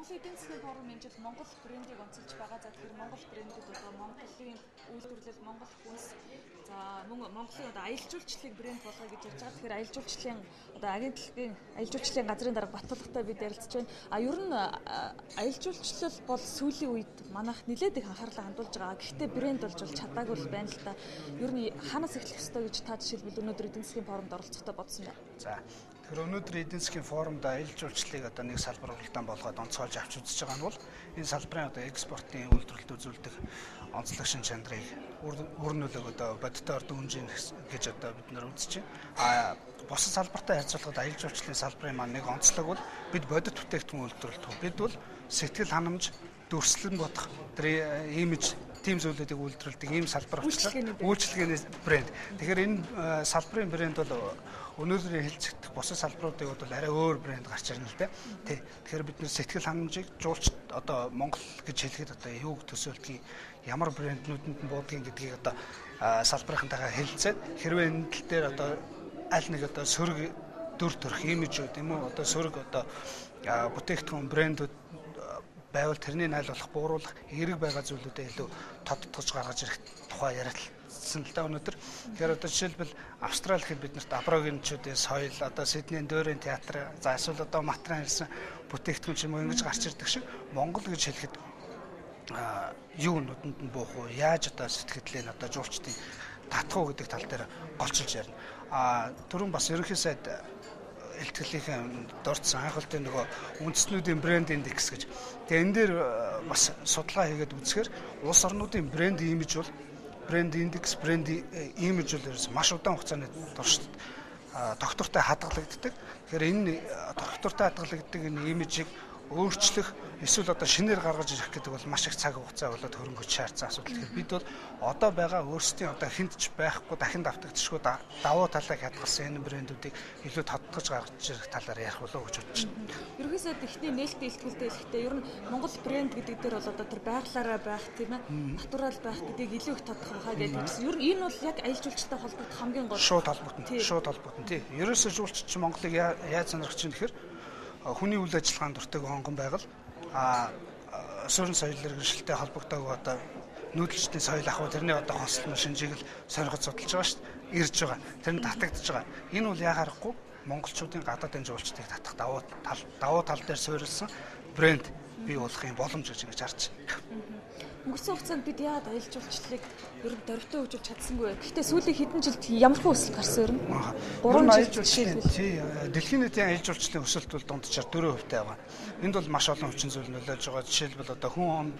Монголын эдийн засгийн форум энэ жил Монгол брендийг онцолж байгаа. За тэгэхээр Монгол брэндүүд одоо Монголын үйлдвэрлэл, Монгол хүнс, за мөн Монголын одоо аялал жуулчлалыг брэнд болгоё гэж ярьж байгаа. Тэгэхээр аялал жуулчлалын одоо агентлагийн аялал жуулчлалын газрын дарга Батулгатай бид ярилцж байна. Ер нь аялал жуулчлал бол сүүлийн үед манайх нэлээд их анхаарлаа хандуулж байгаа. Гэхдээ брэнд болж чадаагүй л байна л да. Ер нь хаанаас эхлэх ёстой гэж та жишээлбэл өнөөдөр эдийн засгийн форумд оролцохдоо бодсон байна. За тэгэхээр өнөөдөр эдийн засгийн форумд аялал жуулчлалыг одоо нэг салбар уралдаан болгоод онцгойлж авч үзэж байгаа нь бол энэ салбарын одоо экспортын үйлдвэрлэлд үзүүлдэг онцлог шин чанарыг үр нөлөөг одоо бодиттой ордон хэмжээ гэж одоо бид нар үзэж байна. Бусад салбартай харьцуулахад аялал жуулчлалын салбарын маань нэг онцлог бол бид бодит бүтээгдэхүүн үйлдвэрлэдэг. Бид бол сэтгэл ханамж, дүрслэн бодох, тэр имиж тийм зүйлүүдийг үйлдвэрлэдэг ийм салбар учраас үйлчилгээний брэнд. Тэгэхээр энэ салбарын брэнд бол өнөөдрийн хэлцэгдэх бусад салбаруудыг бол арай өөр брэнд гарч ирнэ л дээ. Тэгэхээр бид нэр сэтгэл ханамжийг жуулч одоо Монгол гэж хэлэхэд одоо юуг төсөөлдгийг ямар брэнднүүдэнд нь буудгийг гэдгийг одоо салбарынхантайгаа хэлцээд хэрвээ энэ тал дээр одоо аль нэг одоо сөрөг дүр төрх имижүүд юм уу одоо сөрөг одоо бүтээгдэхүүн брэндүүд байвал тэрний найл болох бууруулах эерэг байгаа зүйлүүдэд илүү тодтогч гаргаж ирэх тухай ярилцсан л да өнөөдөр. Тэгэхээр одоо жишээлбэл Австрали гэхэд биднэрт аборигенчүүдийн соёл, одоо Сиднейн Дөрийн театр, за эсвэл одоо материал хэлсэн бүтээгдэхүүн ч юм уу ингэж гарч ирдэг шиг Монгол гэж хэлэхэд юу нүдэнд нь буух уу, яаж одоо сэтгэлдээ одоо жуулчдын татах уу гэдэг тал дээр голчилж ярина. Түрүүн бас ерөнхий сайд илтгэлийнхэн дурдсан анхаалтын нөгөө үндэстнүүдийн брэнд индекс гэж. Тэгээ энэ дээр бас судалгаа хийгээд үзэхээр улс орнуудын брэнд имиж бол брэнд индекс, брэнд имиж бол маш удаан хугацааны туршид доктортой хадгалагддаг. Тэгэхээр энэ доктортой хадгалагддаг энэ имижийг өөрчлөх эсвэл одоо шинээр гаргаж ирэх гэдэг бол маш их цаг хугацаа болоод хөрөнгөж шаардсан асуудал. Тэгэхээр бид бол одоо байгаа өөрсдийн одоо хинтж байхгүй дахин давтагдчихгүй давуу талыг хадгалсан энэ брэндүүдийг илүү тодтогч гаргаж ирэх талаар ярих болов уу гэж бодож байна. Ерөнхийдөө ихний нээлттэй илтгэлтэй хэлэхдээ ер нь Монгол брэнд гэдэг дээр бол одоо тэр байглаараа байх тийм ээ натурал байх гэдгийг илүү их тодтох байхаа гэдэг. Ер нь энэ бол яг аялал жуулчтай холбогдох хамгийн гол шууд холбогдно тий. Ерөөсөө жуулчч Монголыг яаж сонирхож байна гэхээр хүний үйл ажиллагаанд дуртай хонгон байгаль суурин соёл иргэншилтэй холбогдоог одоо нүүдэлчдийн соёл ахуй тэрний одоо хонслон шинжийг л сонирхож судалж байгаа шүү дээ. Ирж байгаа. Тэр нь татагдж байгаа. Энэ бол яхаарахгүй монголчуудын гадаадын жуулчдыг татах давуу тал дээр суурилсан брэнд бий болохын боломж гэж ингэж харж байна. Өнгөрсөн хугацаанд бид яагаад аялал жуулчлалыг ер нь дөрвтөө хөгжүүлж чадсангүй вэ? Гэхдээ сүүлийн хэдэн жилд ямархуу өсөлт гарсан ер нь? 3 аялал жуулчлалын дэлхийн нийтийн аялал жуулчлалын өсөлт бол дунджаар 4% байгаа. Энд бол маш олон хүчин зүйл нөлөөлж байгаа. Жишээлбэл одоо хүн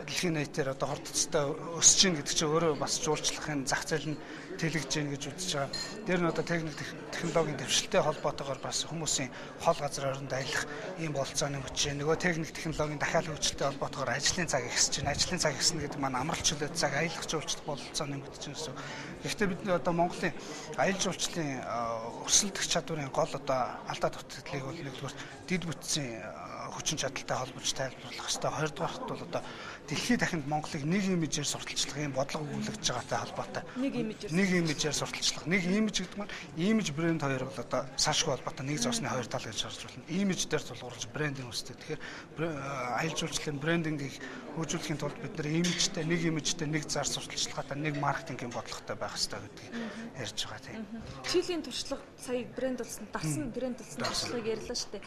дэлхийн нийтээр одоо хордцтой өсөж гин гэдэг чинь өөрөө бас жуулчлалын зах зээл нь тэлэгж гин гэж үзэж байгаа. Дээр нь одоо технологийн дэвшилтэй холбоотойгоор бас хүмүүсийн хол газар оронд аялах ийм болцооны мөчөө нөгөө техник технологийн дахиад хөгжилтэй холбоотойгоор ажлын цаг ихсэж байна. Ажлын цаг ихснэ гэдэг маань амралт чөлөө цаг аялах жуулчлал бололцоо нэмэгдэж байна гэсэн. Гэхдээ бид одоо Монголын аялал жуулчлалын өрсөлдөх чадварын гол одоо алдаа дутагдлыг бол нэгдүгээр дэд бүтцийн хүчин чадалтай холбож тайлбарлах хэрэгтэй. Хоёрдугаарт бол одоо дэлхийд дахинд Монголыг нэг имижээр сурталчлах юм бодлого өгүүлэгдэж байгаатай холбоотой. Нэг имижээр сурталчлах. Нэг имиж гэдэг нь имиж брэнд хоёр бол одоо салшгүй холбоотой нэг зоосны хоёр тал гэж харж байна. Имиж дээр тулгуурлаж брендинг үүсдэг. Тэгэхээр аялал жуулчлалын брендингийг хөгжүүлэхийн тулд бид нэр имижтэй нэг зар сурталчилгаатай нэг маркетингийн бодлоготой байх хэрэгтэй гэдгийг ярьж байгаа тийм. Чилийн туршлага сая брэнд болсон, дасан брэнд болсон туршлагыг ярьлаа шүү дээ.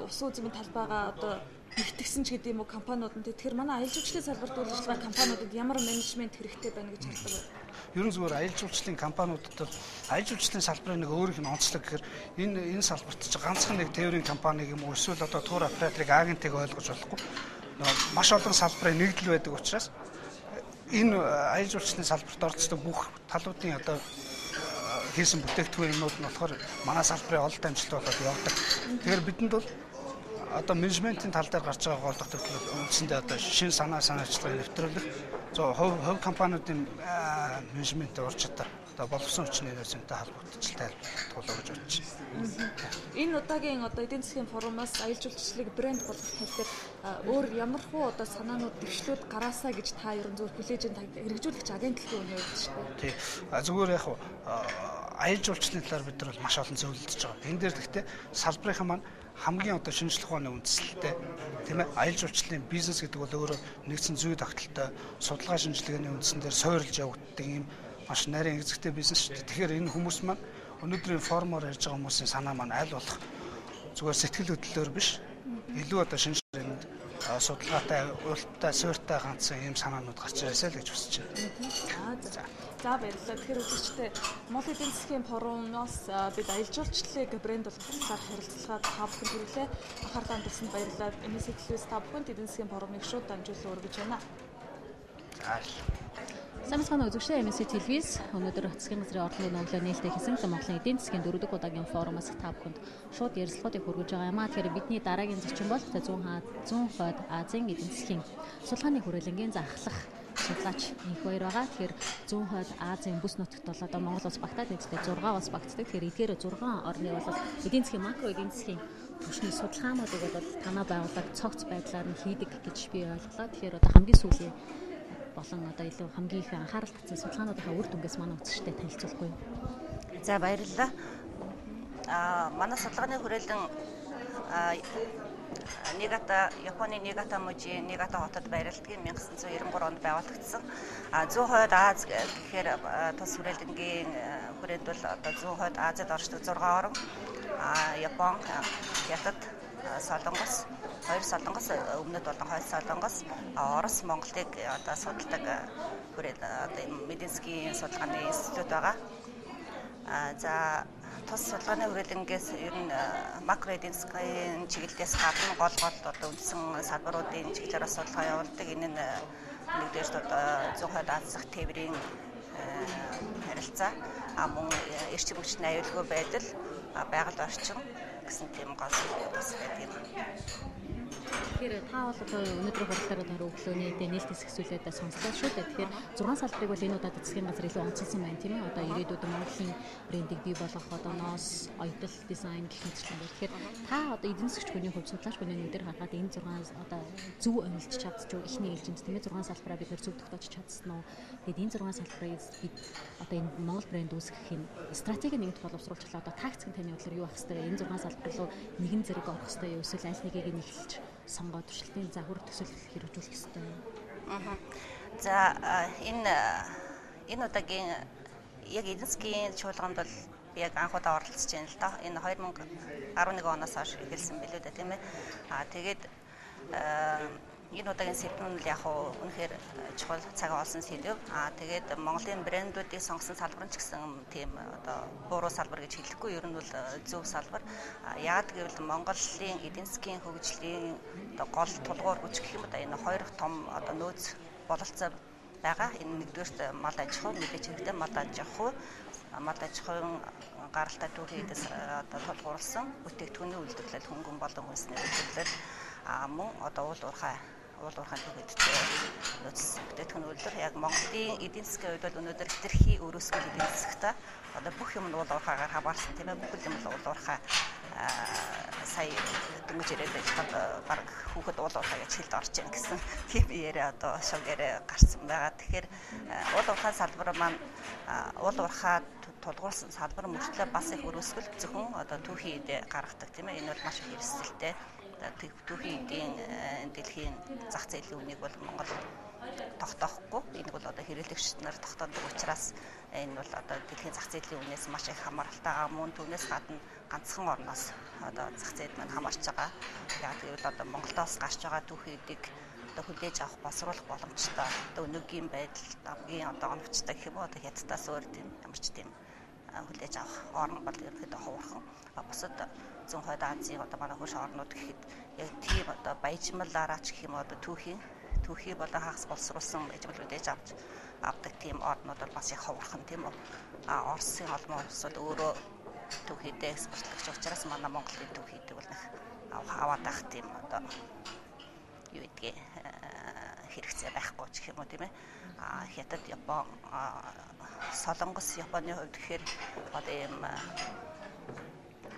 Ус үзмийн талбайгаа одоо нэгтгсэн ч гэдэг юм уу компаниуд нь. Тэгэхээр манай аялал жуулчлалын салбарт үйлчлэж байгаа компаниудад ямар менежмент хэрэгтэй байна гэж хардаг вэ? Ерөн зүгээр аялал жуулчлалын компаниудад аялал жуулчлалын салбарын нэг өөрийнх нь онцлог гэхээр энэ салбарт ч ганцхан нэг тээврийн компани юм уу эсвэл одоо тур операторыг агентыг ойлгож болохгүй. Маш олон салбарын нэгдэл байдаг учраас энэ аялал жуулчлалын салбарт орцдог бүх талуудын одоо хийсэн бүтээгдэхүүнүүд нь болохоор манай салбарын ололт амжилт болоод явдаг. Тэгэхээр бидэнд бол одоо менежментийн тал дээр гарч байгаа гол тогтолцол үндсэндээ одоо шин санаачлагыг нэвтрүүлэх хувь компаниудын менежменттэй ур чадвар одоо боловсон хүчний нөөцтэй холбогдож тайлбарлах болов гэж бодож байна. Энэ удаагийн одоо эдийн засгийн форумаас аялал жуулчлалыг брэнд болгох тал дээр өөр ямар хуу одоо санаанууд дэвшлүүд гараасаа гэж та ерөн зөв хүлээж хэрэгжүүлэгч агентлагийн үнэ өгч шүү дээ. Тий. Зүгээр яг аялал жуулчлалын талаар бид нар маш олон зөвлөж байгаа. Энэ дээр гэхдээ салбарынхан маань хамгийн одоо шинжлэх ухааны үндэслэлтэй Тийм ээ, аялал жуулчлалын бизнес гэдэг бол өөрөө нэгдсэн зүй тогтолтой судалгаа шинжилгээний үндсэн дээр суурилж явагддаг юм маш нарийн эзэгтэй бизнес шүү дээ. Тэгэхээр энэ хүмүүс маань өнөөдрийн форумоор ярьж байгаа хүмүүсийн санаа маань аль болох зүгээр сэтгэл хөдлөлөөр биш, илүү одоо шинж тэмдэгт судалгаатай, уралдтай, суурьтай ганцхан ийм санаанууд гарч ирээсэй л гэж хүсэж байна. За баярлалаа. Тэгэхээр үзэгчдээ Монгол эдийн засгийн форумоос бид аялал жуулчлалыг брэнд болгохлаар харилцагад та бүхэнд хүргэлээ. Анхаарал хандуулсанд баярлалаа. Энэс хэлбэрээс та бүхэнд эдийн засгийн форумыг шууд дамжуулан өргөж байна. Сайн мэцхан үзэгчдээ MSC телевиз өнөөдөр засгийн газрын ордлын номлоо нээлттэй хийсэн Монголын эдийн засгийн 4-р удаагийн форумоос та бүхэнд шууд ярилцлагуудыг хүргэж байгаа юм аа. Тэгэхээр бидний дараагийн зочин бол зүүн хойд Азийн эдийн засгийн судалгааны хүрээлэнгийн захлах судлаач их баяр байгаа. Тэгэхээр зүүн хойд Азийн бүс нутагт бол одоо Монгол улс багтаад нэгдээ 6 улс багтдаг. Тэгэхээр эдгээр 6 орны бол эдийн засгийн макро эдийн засгийн түвшний судалгаануудыг бол танаа байгууллага цогц байдлаар нь хийдэг гэж би ойлголоо. Тэгэхээр одоо хамгийн сүүлийн болон одоо илүү хамгийн их анхаарал татсан судалгаануудынхаа үр дүнгээс манай үзэгчдэд танилцуулахгүй юу? За баярлалаа. Манай судалгааны хүрээлэн Японы Нигата мужийн Нигата хотод байрлалдгийг 1993 онд байгуулагдсан. Зүүн хойд Аз гэхээр тус хүрээлэнгийн хүрээнд бол одоо зүүн хойд Азид оршдог 6 орн, Япон, Хятад, Солонгос, 2 Солонгос, өмнөд болон хойд Солонгос, Орос, Монголыг одоо судалдаг хүрээд одоо эдийн засгийн судалгааны институт байгаа. За тус судалгааны хүрээлэнгээс ер нь макро эдийн засгийн чиглэлээс гадна гол одоо үндсэн салбаруудын чиглэлээр судалгаа явуулдаг. Энэ нь нэгдүгээрт одоо зүүн хойд Азийн тээврийн харилцаа, мөн эрчим хүчний аюулгүй байдал, байгаль орчин гэсэн тийм гол бас байдаг юм. Тэгэхээр та бол одоо өнөөдрийн хуралдаар төр өглөөний нээлт хэсгсүүлээд сонслоо шүү дээ. Тэгэхээр 6 салбарыг бол энэ удаад засгийн газар илүү онцлсан байна тийм ээ. Одоо ирээдүйд Монголын брендийг бий болгох одоо ноос, оёдол, дизайн гэх мэтчлэн байна. Тэгэхээр та одоо эдийн засгч хүний хувьд судлаач хүний нүдээр харахад энэ 6 одоо зөв онилж чадчих уу? Эхний ээлжинд тийм ээ 6 салбараа бид нэр зөв тогтоож чадсан уу? Тэгээд энэ 6 салбарыг бид одоо энэ Монгол брэнд үүсгэхийн стратеги нэгт боловсруулах одоо тактик таны бодлоор юу ах хэвээр энэ 6 салбар руу нэгэн зэрэг орох хэвээр юу эсвэл аль нэгийг нь эхэлж сонгоод туршилтын загвар төсөөлөл хэрэгжүүлэх ёстой. За энэ удаагийн яг эдийн засгийн чуулганд бол яг анх удаа оролцож байна л доо. Энэ 2011 оноос хойш эхэлсэн билүү дээ тийм ээ. Тэгээд энэ удаагийн сэдв нь яг үнэхээр чухал цаг олсон сэдв. Тэгээд Монголын брэндүүдийг сонгосон салбар нь ч гэсэн тийм одоо буруу салбар гэж хэлэхгүй. Ер нь бол зөв салбар. Яг гэвэл Монголын эдийн засгийн хөгжлийн одоо гол тулгуур хүч гэх юм да энэ хоёр том одоо нөөц бололцоо байгаа. Энэ нэгдүгээр мал аж ахуй, мэдээж хэрэгтэй мал аж ахуй гаралтай түүхийдээс одоо тулгуурласан бүтээгдэхүүний үйлдвэрлэл, хөнгөн болон хүнсний үйлдвэрлэл мөн одоо уул уурхай түүхийдтэй нөөц бүтээгдэхүүн үйлдвэр яг Монголын эдийн засгийн хувьд бол өнөөдөр хэтэрхий өрөөсгөл эдийн засгтаа одоо бүх юм нь уул уурхайгаар хамаарсан тийм ээ бүх юм уул уурхай сая дөнгөж ирээд байхад баг хүүхэд уул уурхай гэж хэлд орж ийн гэсэн тийм яриа одоо шогээрээ гарсан байгаа. Тэгэхээр уул уурхай салбар маань уул уурхай тулгуурласан салбар мөртлөө бас их өрөөсгөл зөвхөн одоо түүхийн эдээ гаргадаг тийм ээ. Энэ бол маш их эрсдэлтэй. Түүхийн эдийн дэлхийн зах зээлийн үнийг бол Монгол тогтоохгүй. Энэ бол одоо хэрэглэгчид нар тогтоодог учраас энэ бол одоо дэлхийн зах зээлийн үнээс маш их хамааралтай мөн түүнээс гадна ганцхан орноос одоо зах зээл маань хамаарч байгаа. Яг гэвэл одоо Монголоос гарч байгаа түүхийн эдийг одоо хүлээж авах боловсруулах боломжтой. Одоо өнөөгийн байдал хамгийн одоо оновчтой гэх юм уу одоо Хятадаас өөр тийм ямар ч тийм хүлээж авах орн бол ерөнхийдөө ховорхон. Бусад зүүн хойд Азийн одоо манай хөрш орнууд гэхэд яг тийм одоо баяжмалаараа ч гэх юм одоо түүхий болон хагас боловсруулсан баяжмал хүлээж авдаг тийм орнууд бол бас их ховорхон тийм үү. Оросын холбоо улсууд өөрөө түүхийдээ экспортлогч учраас манай Монголын түүхийдэг бол нэг аваад байх тийм одоо юу гэдгийг хэрэгцээ байхгүй ч юм уу тийм ээ. Хятад, Япон, Солонгос, Японы хувьд тэгэхээр одоо ийм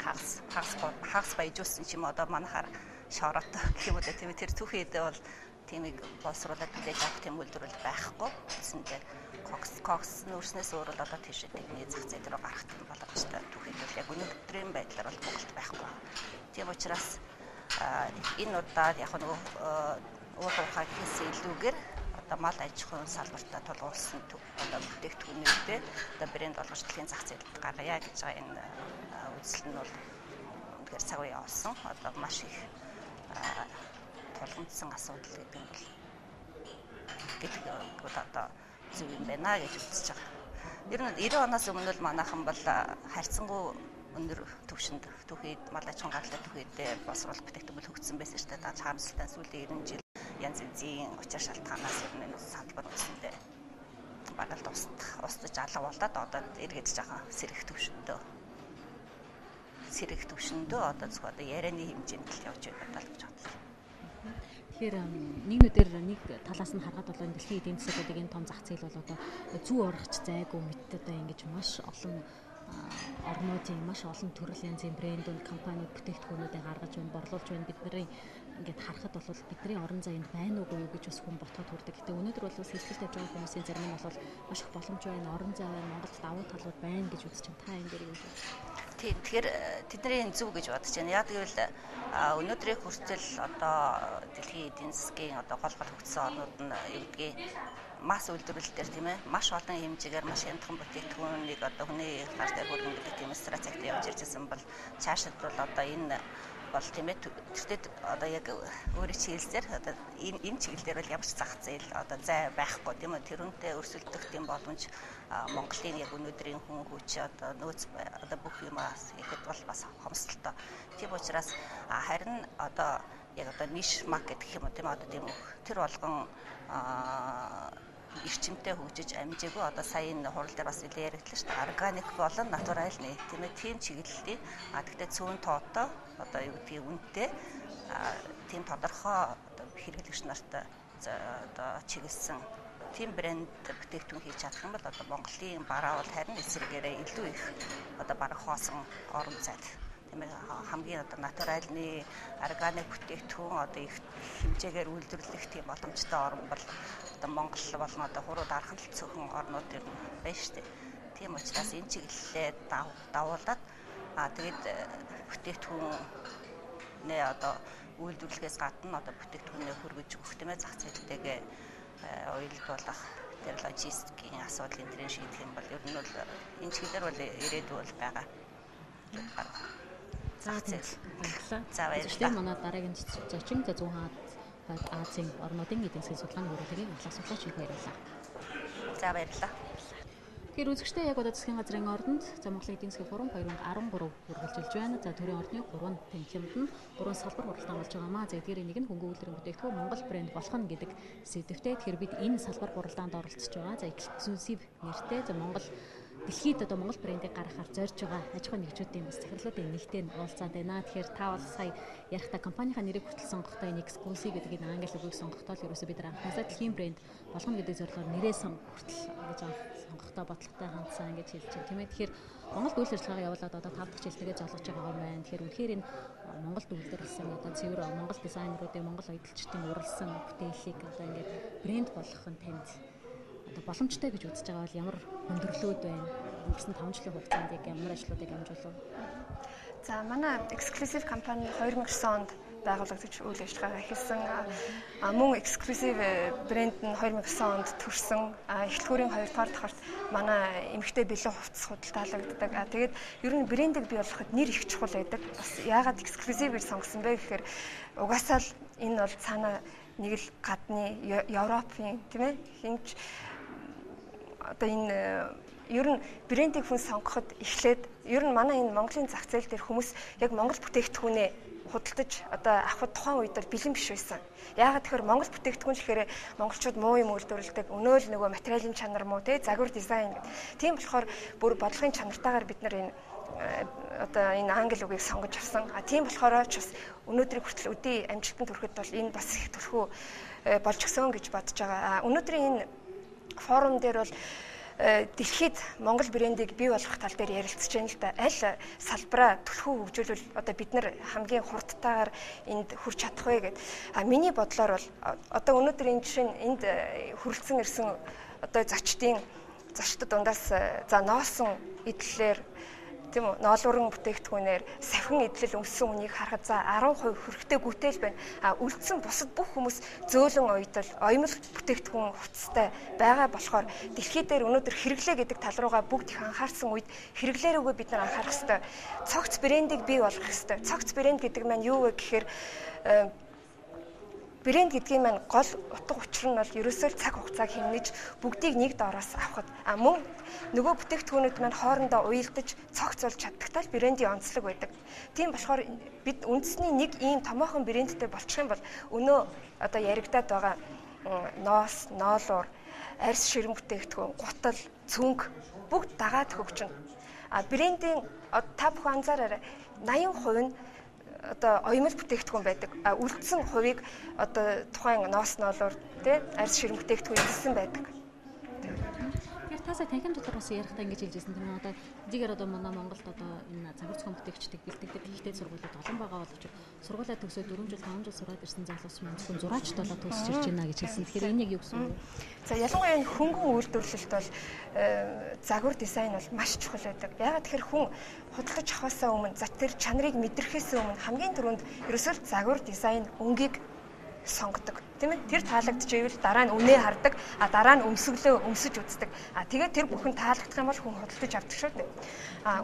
хагас баяжуулсан ч юм уу одоо манайхаар шорот гэх юм уу тийм ээ. Тэр түүхийдээ бол тиймийг боловсруулаад хүлээж авах тийм үйлдвэрлэл байхгүй. Тэсэндээ кокс нүүрснээс өөр бол одоо тийш техникийн зах зээл рүү гарах тийм боломжтой түүхийдээ яг өнөөдрийн байдлаар бол Монголд байхгүй. Тийм учраас Энэ удаад яг нөгөө уул уурхай хийсэн илүүгээр одоо мал аж ахуйн салбартаа тулгуурласан одоо бүтээгдэхүүнүүдээ одоо брэнд болгож дэлхийн зах зээлд гаргая гэж байгаа энэ үзэл нь бол үнэхээр цаг үе явуулсан. Одоо маш их тулгамдсан асуудал гэдэг нь бол одоо зөв юм байна гэж үзэж байгаа. Ер нь 90 оноос өмнө л манайхан бол харьцангуй өндөр түвшинд түүхийд мал аж ахуйн гаралтай түүхийдээ боловсруулах бүтээгдэхүүн хөгжсөн байсан шүү дээ. Харамсалтай сүүлийн 90 жил янз янзын учир шалтгаанаас ер нь салбар үсэндээ бараг л устж алга болоод одоо эргээд жаахан сэрэх төвшөндөө одоо зөвхөн одоо ярианы хэмжээнд л явж байгаа л гэж бодлоо. Тэгэхээр нийгмүүдээр нэг талаас нь харахад бол дэлхийн эдийн засгийн энэ том зах зээл бол одоо зүү ургач зайгүй мэт одоо ингэж маш олон орнуудын маш олон төрлийн янзын брэндүүд, компаниуд бүтээгдэхүүнүүдээ гаргаж байна, борлуулж байна. Бидний ингээд харахад бол бидний орон зайд байна уугүй юу гэж бас хүн ботход хүрдэг. Гэтэ өнөөдөр бол сэлгэлт тавьж байгаа хүмүүсийн зарим нь бол маш их боломж байна, орон зай байна, Монголд давуу талууд байна гэж үзэж байна. Та энэ дээр юу вэ? Тийм. Тэгэхээр тэдний зөв гэж бодож байна. Яг гэвэл өнөөдрийн хүртэл одоо дэлхийн эдийн засгийн одоо гол хөгжсөн орнууд нь юу гэдгийг мас үйлдвэрлэлээр тийм ээ маш олон хэмжээгээр маш хямдхан бүтээгдэхүүнийг одоо хүний гар дээр хүргэн гэдэг тийм стратегид явж ирж байсан бол цаашид бол одоо энэ бол тийм ээ тэртээ одоо яг өөрийн чиглэлээр одоо энэ чиглэлээр бол ямар ч зах зээл одоо зай байхгүй тийм ээ тэрүүнтэй өрсөлдөх тийм боломж Монголын яг өнөөдрийн хүн хүч одоо нөөц одоо бүх юмас ихэд бол бас хомсдолтой. Тийм учраас харин одоо яг одоо ниш маркет гэх юм уу тийм одоо тийм тэр болгон эрчимтэй хөгжиж амжаагүй одоо сая энэ хурал дээр бас нэлээд яригдлаа шүү дээ. Органик болон натурал нэг тийм ээ тийм чиглэлтэй гэхдээ цөөн тоотой одоо юу гэдгийг үнэтэй тийм тодорхой одоо хэрэглэгч нартай одоо чиглэсэн тийм брэнд бүтээгдэхүүн хийж чадах юм бол одоо Монголын бараа бол харин эсрэгээрээ илүү их одоо бараг хоосон орон зайд тийм ээ хамгийн одоо натуралны органик бүтээгдэхүүн одоо их хэмжээгээр үйлдвэрлэх тийм боломжтой орн бол одоо Монгол болон одоо хурууд архан цөөхөн орнууд юм байна шүү дээ. Тийм учраас энэ чиглэлээ давуулаад тэгээд бүтээгдэхүүн нэ одоо үйлдвэрлэхээс гадна одоо бүтээгдэхүүнээ хөргөж өгөх тийм ээ зах зээлтэйгээ уялдуулах тэр логистикийн асуудлын тэрэн шийдэх юм бол ер нь бол энэ чиглэлээр бол ирээдүй бол байгаа. За баярлалаа. За баярлалаа. Манай дараагийн зочин зүүн Азийн орнуудын эдийн засгийн судалгааны хүрээлэгийн асуултаач их баярлалаа. За баярлалаа. Тэгэхээр үзэгчдээ яг одоо засгийн газрын ордонд Монголын эдийн засгийн форум 2013 үргэлжилж байна. За төрийн ордны 3 тэмцээнд нь 3 салбар хуралдаан болж байгаа маа. За эдгээр нэг нь хөнгөн үйлдвэрийн бүтээгдэхүүн Монгол брэнд болох нь гэдэг сэдвтэй. Тэгэхээр бид энэ салбар хуралдаанд оролцож байгаа. За эксклюзив нэртэй Монгол дэлхийд одоо Монгол брендийг гаргахаар зорж байгаа аж ахуйн нэгжүүдийн бас захирлуудын нэгтээр уулзаад байна. Тэгэхээр та бол сая ярихта компанийнхаа нэрийг хүртэл сонгохдоо энэ эксклюзив гэдэг энэ англи үгийг сонгохдоо л ерөөсөө бид анхнаасаа дэлхийн брэнд болгоно гэдэг зорилгоор нэрээ хүртэл гэж сонгохдоо бодлоготой хандсан гэж хэлж байна. Тийм ээ. Тэгэхээр Монголд үйл ажиллагаа явуулаад одоо 5 дахь жилдээ золгож байгаа юм байна. Тэгэхээр үнэхээр энэ Монголд үйлдвэрлэсэн одоо цэвэр Монгол дизайнеруудын Монгол аялалчдын уралсан бүтээлийг одоо ингээд брэнд болгох нь танд боломжтой гэж үзэж байгаа бол ямар өндөрлөөд байна? Өнгөрсөн 5 жилийн хугацаанд яг ямар ажлуудыг амжуулав? За манай эксклюзив компани 2009 онд байгуулагдаж үйл ажиллагаа эхэлсэн. Мөн эксклюзив брэнд нь 2009 онд төрсөн. Эхлэлгүүрийн 2 дугаар давхарт манай эмэгтэй бэлэн хувцас худалдаалагддаг. Тэгээд ер нь брэндийг бий болгоход нэр их чухал байдаг. Бас яагаад эксклюзив гэж сонгосон бэ гэхээр угаасаа л энэ бол цаана нэг л гадны Европын тийм ээ хинч одоо энэ ер нь брендийг хүн сонгоход эхлээд ер нь манай энэ Монголын зах зээл дээр хүмүүс яг Монгол бүтээгдэхүүнээ худалдаж одоо авахд тухайн үед бол бэлэн биш байсан. Яагаад тэгэхээр Монгол бүтээгдэхүүн гэхээр монголчууд муу юм үйлдвэрлэдэг, өнөө л нөгөө материалын чанар муу те загвар дизайн гэдэг. Тийм болохоор бүр бодлогын чанартаагаар бид нар энэ одоо энэ англи үгийг сонгож авсан. Тийм болохоор ч бас өнөөдрийн хүртэл өдий амжилтанд хүрэхэд бол энэ бас их төлхөө болж өгсөн гэж бодож байгаа. Өнөөдрийн энэ форум дээр бол дэлхийд Монгол брендийг бий болгох тал дээр ярилцж байна л да. Аль салбараа төлхөө хөгжүүлвэл одоо бид нар хамгийн хурдтайгаар энд хүрч чадах вэ гэдэг. Миний бодлоор бол одоо өнөөдөр энэ жишээ нь энд хүрэлцэн ирсэн одоо зочдод дундаас за ноолсон идэллэр тийм үү ноолуурын бүтээгдэхүүнээр сахин идэл өмссөн үнийг харахад за 10% хүрэхтэй гүтэл байна. Үлдсэн бусад бүх хүмүүс зөөлөн уйдал, оёмл бүтээгдэхүүн хувцастай байгаа болохоор дэлхий дээр өнөөдөр хэрэглээ гэдэг тал руугаа бүгд их анхаарсан үед хэрэглээрөөгөө бид нар анхаарах хэрэгтэй. Цогц брендийг бий болгох хэрэгтэй. Цогц брэнд гэдэг маань юу вэ гэхээр брэнд гэдгийн маань гол утга учир нь бол ерөөсөө цаг хугацааг хэмнэж бүгдийг нэг доороос авахд мөн нөгөө бүтээгдэхүүнүүд маань хоорондоо уялдаж цогц болж чаддагтай брендийн онцлог байдаг. Тийм болохоор бид үндэсний нэг ийм томоохон брэндтэй болчих юм бол өнөө одоо яригадаад байгаа ноос, ноолуур, арьс ширэн бүтээгдэхүүн, гутал, цүнх бүгд дагаад хөгжинэ. Брендийн та бүхэн анзаараарай 80% нь одоо оёмл бүтээгдэхүүн байдаг. Үлдсэн хувийг одоо тухайн ноос ноолуур тий арьс ширэн бүтээгдэхүүн илсэн байдаг. Тэгэхээр таасаа танхим дотор бас ярихтаа ингэж хэлжсэн тийм үү? Одоо эдгээр одоо манай Монголд одоо энэ загвар зохион бүтээгчдийг бэлтгэдэг ихтэй сургуулиуд олон байгаа боловч сургуулаа төгсөөд 4 жил 5 жил сураад ирсэн залуус маань зөвхөн зураачд болоод төгсөж ирж байна гэж хэлсэн. Тэгэхээр энэ яг юу гэсэн үг вэ? За ялангуяа энэ хөнгөн үйлдвэрлэлд бол загвар дизайн бол маш чухал байдаг. Яагаад тэгэхээр хүн худалдаж авахаасаа өмнө за тэр чанарыг мэдрэхээс өмнө хамгийн түрүүнд ерөөсөө загвар дизайн өнгийг сонгодог. Тийм ээ тэр таалагдчихвэл дараа нь үнээ хардаг, дараа нь өмсөглөө өмсөж үздэг. Тэгээд тэр бүхэн таалагдах юм бол хүн худалдаж авдаг шүү дээ.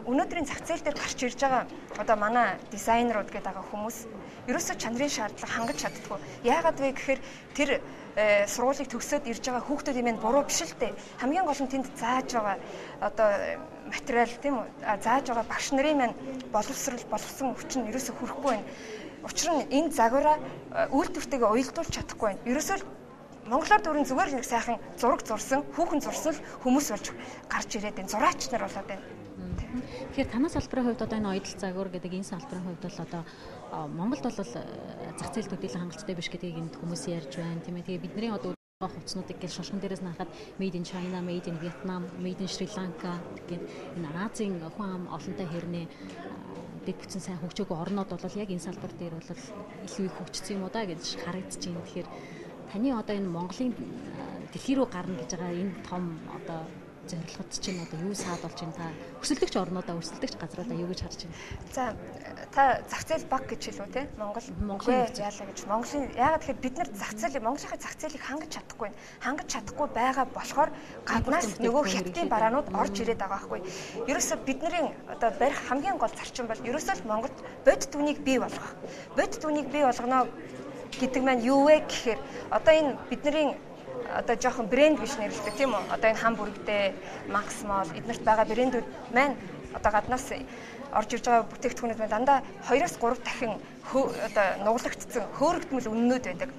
Өнөөдрийн зах зээл дээр гарч ирж байгаа одоо манай дизайнерууд гэдэг байгаа хүмүүс ерөөсөө чанарын шаардлага хангаж чаддаггүй. Яагаад вэ гэхээр тэр сургуулийг төгсөөд ирж байгаа хүүхдүүд юм буруу биш л дээ. Хамгийн гол нь тэнд зааж байгаа одоо материал тийм үү? Зааж байгаа багш нарын маань боловсон өвчин ерөөсөө хүрэхгүй байна. Учир нь энэ загвараа үйлдвэртэйгээ уялдуулж чадахгүй байна. Ерөөсөө монголоор дөрөв зүгээр л нэг сайхан зураг зурсан, хүүхэн зурсан л хүмүүс болж гарч ирээд байна. Зураач нар болоод байна. Тэгэхээр танай салбарын хувьд одоо энэ оёдол загвар гэдэг энэ салбарын хувьд бол одоо Монголд бол зах зээл төдийлөн хангалттай биш гэдгийг энд хүмүүс ярьж байна. Тийм ээ. Тэгээ бидний одоо хувцснуудыг гэл шошгон дээрээс нарахад made in China, made in Vietnam, made in Sri Lanka гэдэг энэ Азийн хүн ам олонтой хэрнээ дэд бүтэн сайн хөгжөөгүй орнууд бол яг энэ салбар дээр бол илүү их хөгжсөн юм уу да гэж харагдаж байна. Тэгэхээр таны одоо энэ Монголын дэлхий рүү гарна гэж байгаа энэ том одоо зорилгод чинь одоо юу саад болж байна та өрсөлдөгч орнуудаа өрсөлдөгч газруудаа юу гэж харж байна? За та зах зээл баг гэж хэлв үү те? Монголын яалаа гэж. Монголын яагаад тэгэхээр бид нар зах зээл Монголынхаа зах зээлийг хангаж чадахгүй байна. Хангаж чадахгүй байгаа болохоор гаднаас нөгөө хятадын бараанууд орж ирээд байгаа байхгүй. Ерөөсөө бидний одоо барих хамгийн гол зарчим бол ерөөсөө л Монголд бодит үнийг бий болгох. Бодит үнийг бий болгоно гэдэг маань юу вэ гэхээр одоо энэ бидний одоо жоохон брэнд гэж нэрлэдэг тийм үү? Одоо энэ хам бүрэгдээ, Max Mall эднэрт байгаа брэндүүд маань одоо гаднаас орж ирж байгаа бүтээгдэхүүнүүд маань дандаа 2-3 дахин одоо нуглагдсан хөөрөгдмөл үнэнүүд байдаг.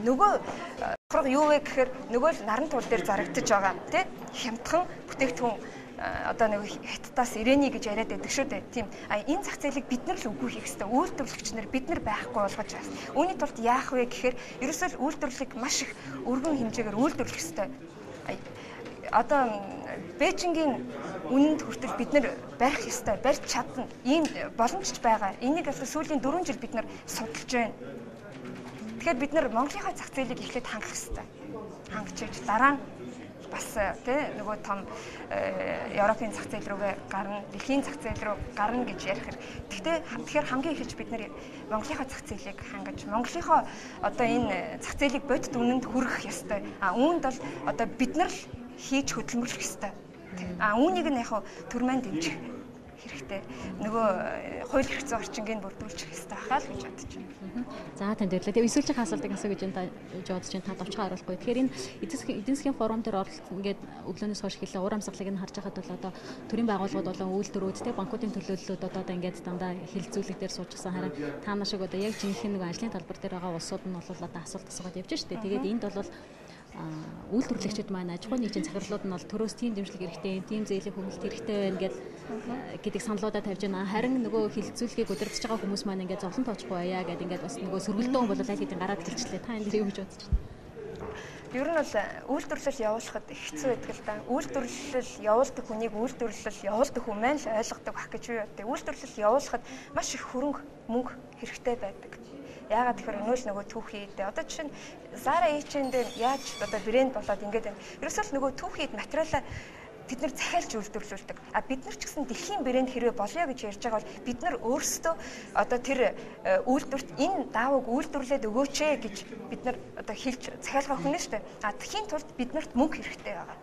Нөгөө хурга юу вэ гэхээр нөгөө л наран туул дээр зарагдаж байгаа тийм хямдхан бүтээгдэхүүн одоо нэг хятадаас ирэний гэж яриад байдаг шүү дээ. Тийм. Энэ зах зээлийг бид нар л үгүй хийх хэрэгтэй. Үйлдвэрлэгч нар бид нар байхгүй болгож байна. Үүний тулд яах вэ гэхээр ерөөсөө л үйлдвэрлэлийг маш их өргөн хэмжээгээр үйлдвэрлэх хэрэгтэй. Одоо Бээжингийн үнэнд хүртэл бид нар барих ёстой, барьж чадна. Ийм боломжч байгаа. Энийг одоо сүүлийн 4 жил бид нар судалж байна. Тэгэхээр бид нар Монголынхаа зах зээлийг эхлээд хангах хэрэгтэй. Хангаж иж дараа нь бас тий нөгөө том Европын зах зээл рүүгээ гарна, дэлхийн зах зээл рүү гарна гэж ярих хэрэг. Тэгэхээр хамгийн эхэлж бид нар Монголынхаа зах зээлийг хангаж, Монголынхаа одоо энэ зах зээлийг бодит үнэнд хүргэх ёстой. Үүнд бол одоо бид нар л хийж хөдөлмөрлөх ёстой. Үүнийг нь яг төрмөнд дэмжих хэрэгтэй. Нөгөө хууль эрх зүйн орчингийг бүрдүүлчих хэрэгтэй хаа л гэж бодож байна. За танд баярлалаа. Тэгээ эсвэл асуултыг асуу гэж энэ бодож байна. Та товчхон харуулахгүй. Тэгэхээр энэ эдийн засгийн форум дээр оролцох ингээд өглөөнөөс хойш хэлээ уур амьсгалыг нь харж байхад бол одоо төрийн байгууллагууд болон үйлдвэрүүд те банкуудын төлөөллүүд одоо ингээд дандаа хилцүүлэг дээр суучсан харин та нар шиг одоо яг жинхэнэ нэг ажлын талбар дээр байгаа улсууд нь бол одоо асуулт асуугаад явж штэ. Тэгээд энд бол үйлдвэрлэгчид маань аж ахуйн нэгжийн захирлууд нь бол төрөөс тийм дэмжлэг хэрэгтэй, тийм зээлийн хөнгөлөлт хэрэгтэй байна гэдэг саналуудаа тавьж байна. Харин нөгөө хилцүүлгийг удирдах байгаа хүмүүс маань ингээд зовлон тоохгүй байя гэдэг ингээд бас нөгөө сөргөлдөөн бол аль хэдийн гараад хэлчихлээ. Та энэ дээр юу гэж бодож байна? Ер нь бол үйлдвэрлэл явуулахад хэцүү байдаг л да. Үйлдвэрлэл явуулдаг хүнийг үйлдвэрлэл явуулдаг хүн маань л ойлгодог бах гэж би боддог. Үйлдвэрлэл явуулахад маш их хөрөнгө мөнгө хэрэгтэй байдаг. Яагаад тэгэхээр нөгөө түүхийд одоо жишээ нь Zara H&M дээр яаж одоо брэнд болоод ингээд байна. Ерөөсөө л нөгөө түүхийд материалаа тэд нар захиалж үйлдвэрлэдэг. А бид нар ч гэсэн дэлхийн брэнд хэрвээ болё гэж ярьж байгаа бол бид нар өөрсдөө одоо тэр үйлдвэрт энэ даавыг үйлдвэрлээд өгөөч ээ гэж бид нар одоо хэлж захиалгаа өгнө шүү дээ. А тэхийн тулд биднэрт мөнгө хэрэгтэй байгаа.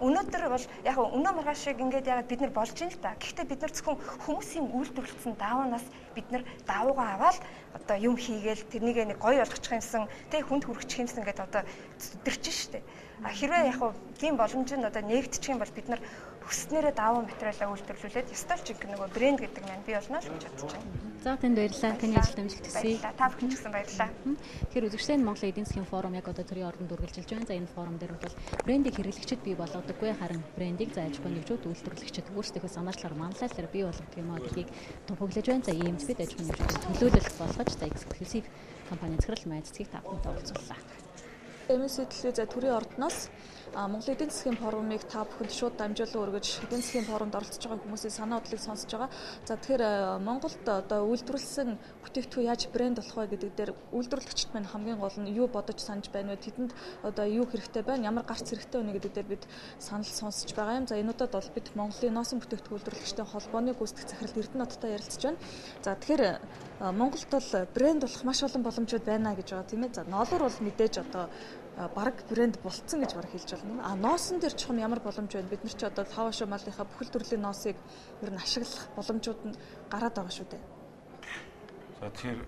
Өнөөдөр бол яг өнөө маргааш шиг ингээд яг бид нар болж ийн л та. Гэхдээ бид нар зөвхөн хүмүүсийн үйлдвэрлэсэн даавнаас бид нар даавуугаа аваад одоо юм хийгээл тэрнийг нэг гоё болгочих юмсан, тэг хүнд хүрчих юмсан гэдэг одоо зүдэрч штэ. Хэрвээ яг тийм боломж нь одоо нээгдчих юм бол бид нар хүснээрээ даавуу материалаа үйлдвэрлүүлээд ёстой ч нөгөө брэнд гэдэг маань бий болно л гэж бодож байна. За танд баярлалаа. Таны ажил амжилт хүсье. Та бүхэн ч гэсэн баярлалаа. Тэгэхээр үзэгчдийн Монголын эдийн засгийн форум яг одоо төрийн ордонд үргэлжилж байна. За энэ форум дээр бол брендийг хэрэглэгчид бий болгодоггүй, харин брендийг зааж буй нэгжүүд үйлдвэрлэгчид өөрсдийнхөө санаачлаар манлайлсаар бий болгодог юм аа гэдгийг тунхаглаж байна. За ийм бид аж ахуйн нэгжүүдийн төлөөлөл болгож за эксклюзив компани захирал майцгийг та бүхэнд оролцууллаа. MSC төлөв за төрийн ордноос Монголын эдийн засгийн форумыг та бүхэнд шууд дамжуулан өргөж эдийн засгийн форумд оролцож байгаа хүмүүсийн санаа бодлыг сонсож байгаа. За тэгэхээр Монголд одоо үйлдвэрлэсэн бүтээгдэхүүн яаж брэнд болох вэ гэдэг дээр үйлдвэрлэгчид маань хамгийн гол нь юу бодож санаж байна вэ? Тэдэнд одоо юу хэрэгтэй байна? Ямар гарц хэрэгтэй вэ гэдэг дээр бид санал сонсож байгаа юм. За энэ удаад бол бид Монголын носон бүтээгдэхүүн үйлдвэрлэгчдийн холбооны гүйцэтгэх захирал Эрдэнэттэй ярилцж байна. За тэгэхээр Монголд бол брэнд болох маш олон боломжууд байна гэж байгаа тийм ээ. За ноолор бол мэдээж одоо бараг брэнд болцсон гэж баг хэлж байна. Ноосон дээр чухам ямар боломж байна? Бид нар ч одоо Хаваашаа малынхаа бүхэл төрлийн ноосыг ер нь ашиглах боломжууд нь гараад байгаа шүү дээ. За тэгэхээр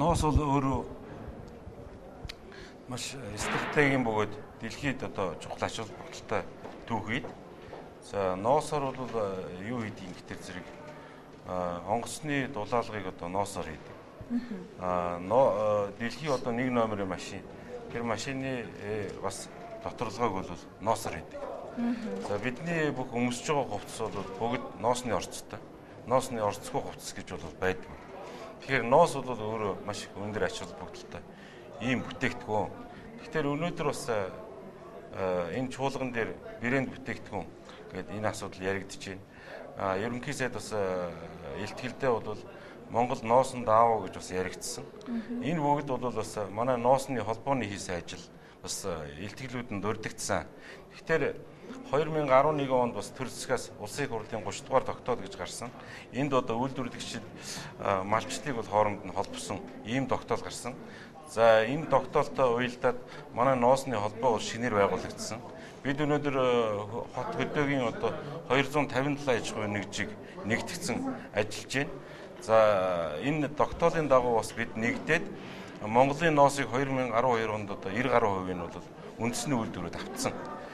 ноос бол өөрөө маш стратегийн бөгөөд дэлхийд одоо чухал ач холбогдолтой түүхийд. За ноосоор бол юу хийдэг гэхээр зэрэг онгоцны дулаалгыг одоо ноосоор хийдэг. Дэлхийн одоо 1 номерын машин. Тэр машины бас доторлогоог бол ноосоор хийдэг. За бидний бүх өмсөж байгаа хувцас бол бүгд ноосны орцтой. Ноосны орцгүй хувцас гэж бол байдаг. Тэгэхээр ноос бол өөрөө маш их өндөр ач холбогдолтой ийм бүтээгдэхүүн. Тэгэхээр өнөөдөр бас энэ чуулган дээр брэнд бүтээгдэхүүн гэдэг энэ асуудал яригдж байна. Ерөнхий сайд бас илтгэлдээ бол Монгол ноосон даавуу гэж бас яригдсан. Энэ бүгд бол бас манай ноосны холбооны хийсэн ажил бас илтгэлүүдэнд урьдчилсан. Тэгэхээр 2011 онд бас төр засгаас улсын хурлын 30 дугаар тогтоол гэж гарсан. Энд одоо үйлдвэрлэгчид малчдыг бол хооронд нь холбосон ийм тогтоол гарсан. За энэ тогтоолтой уялдаад манай ноосны холбоо бол шинээр байгуулагдсан. Бид өнөөдөр хот хөдөөгийн одоо 257 аж ахуйн нэгжийг нэгтгэсэн ажиллаж байна. За энэ тогтоолын дагуу бас бид нэгдээд Монголын ноосыг 2012 онд одоо 90 гаруй хувийн бол үндэсний үйлдвэрүүд автсан.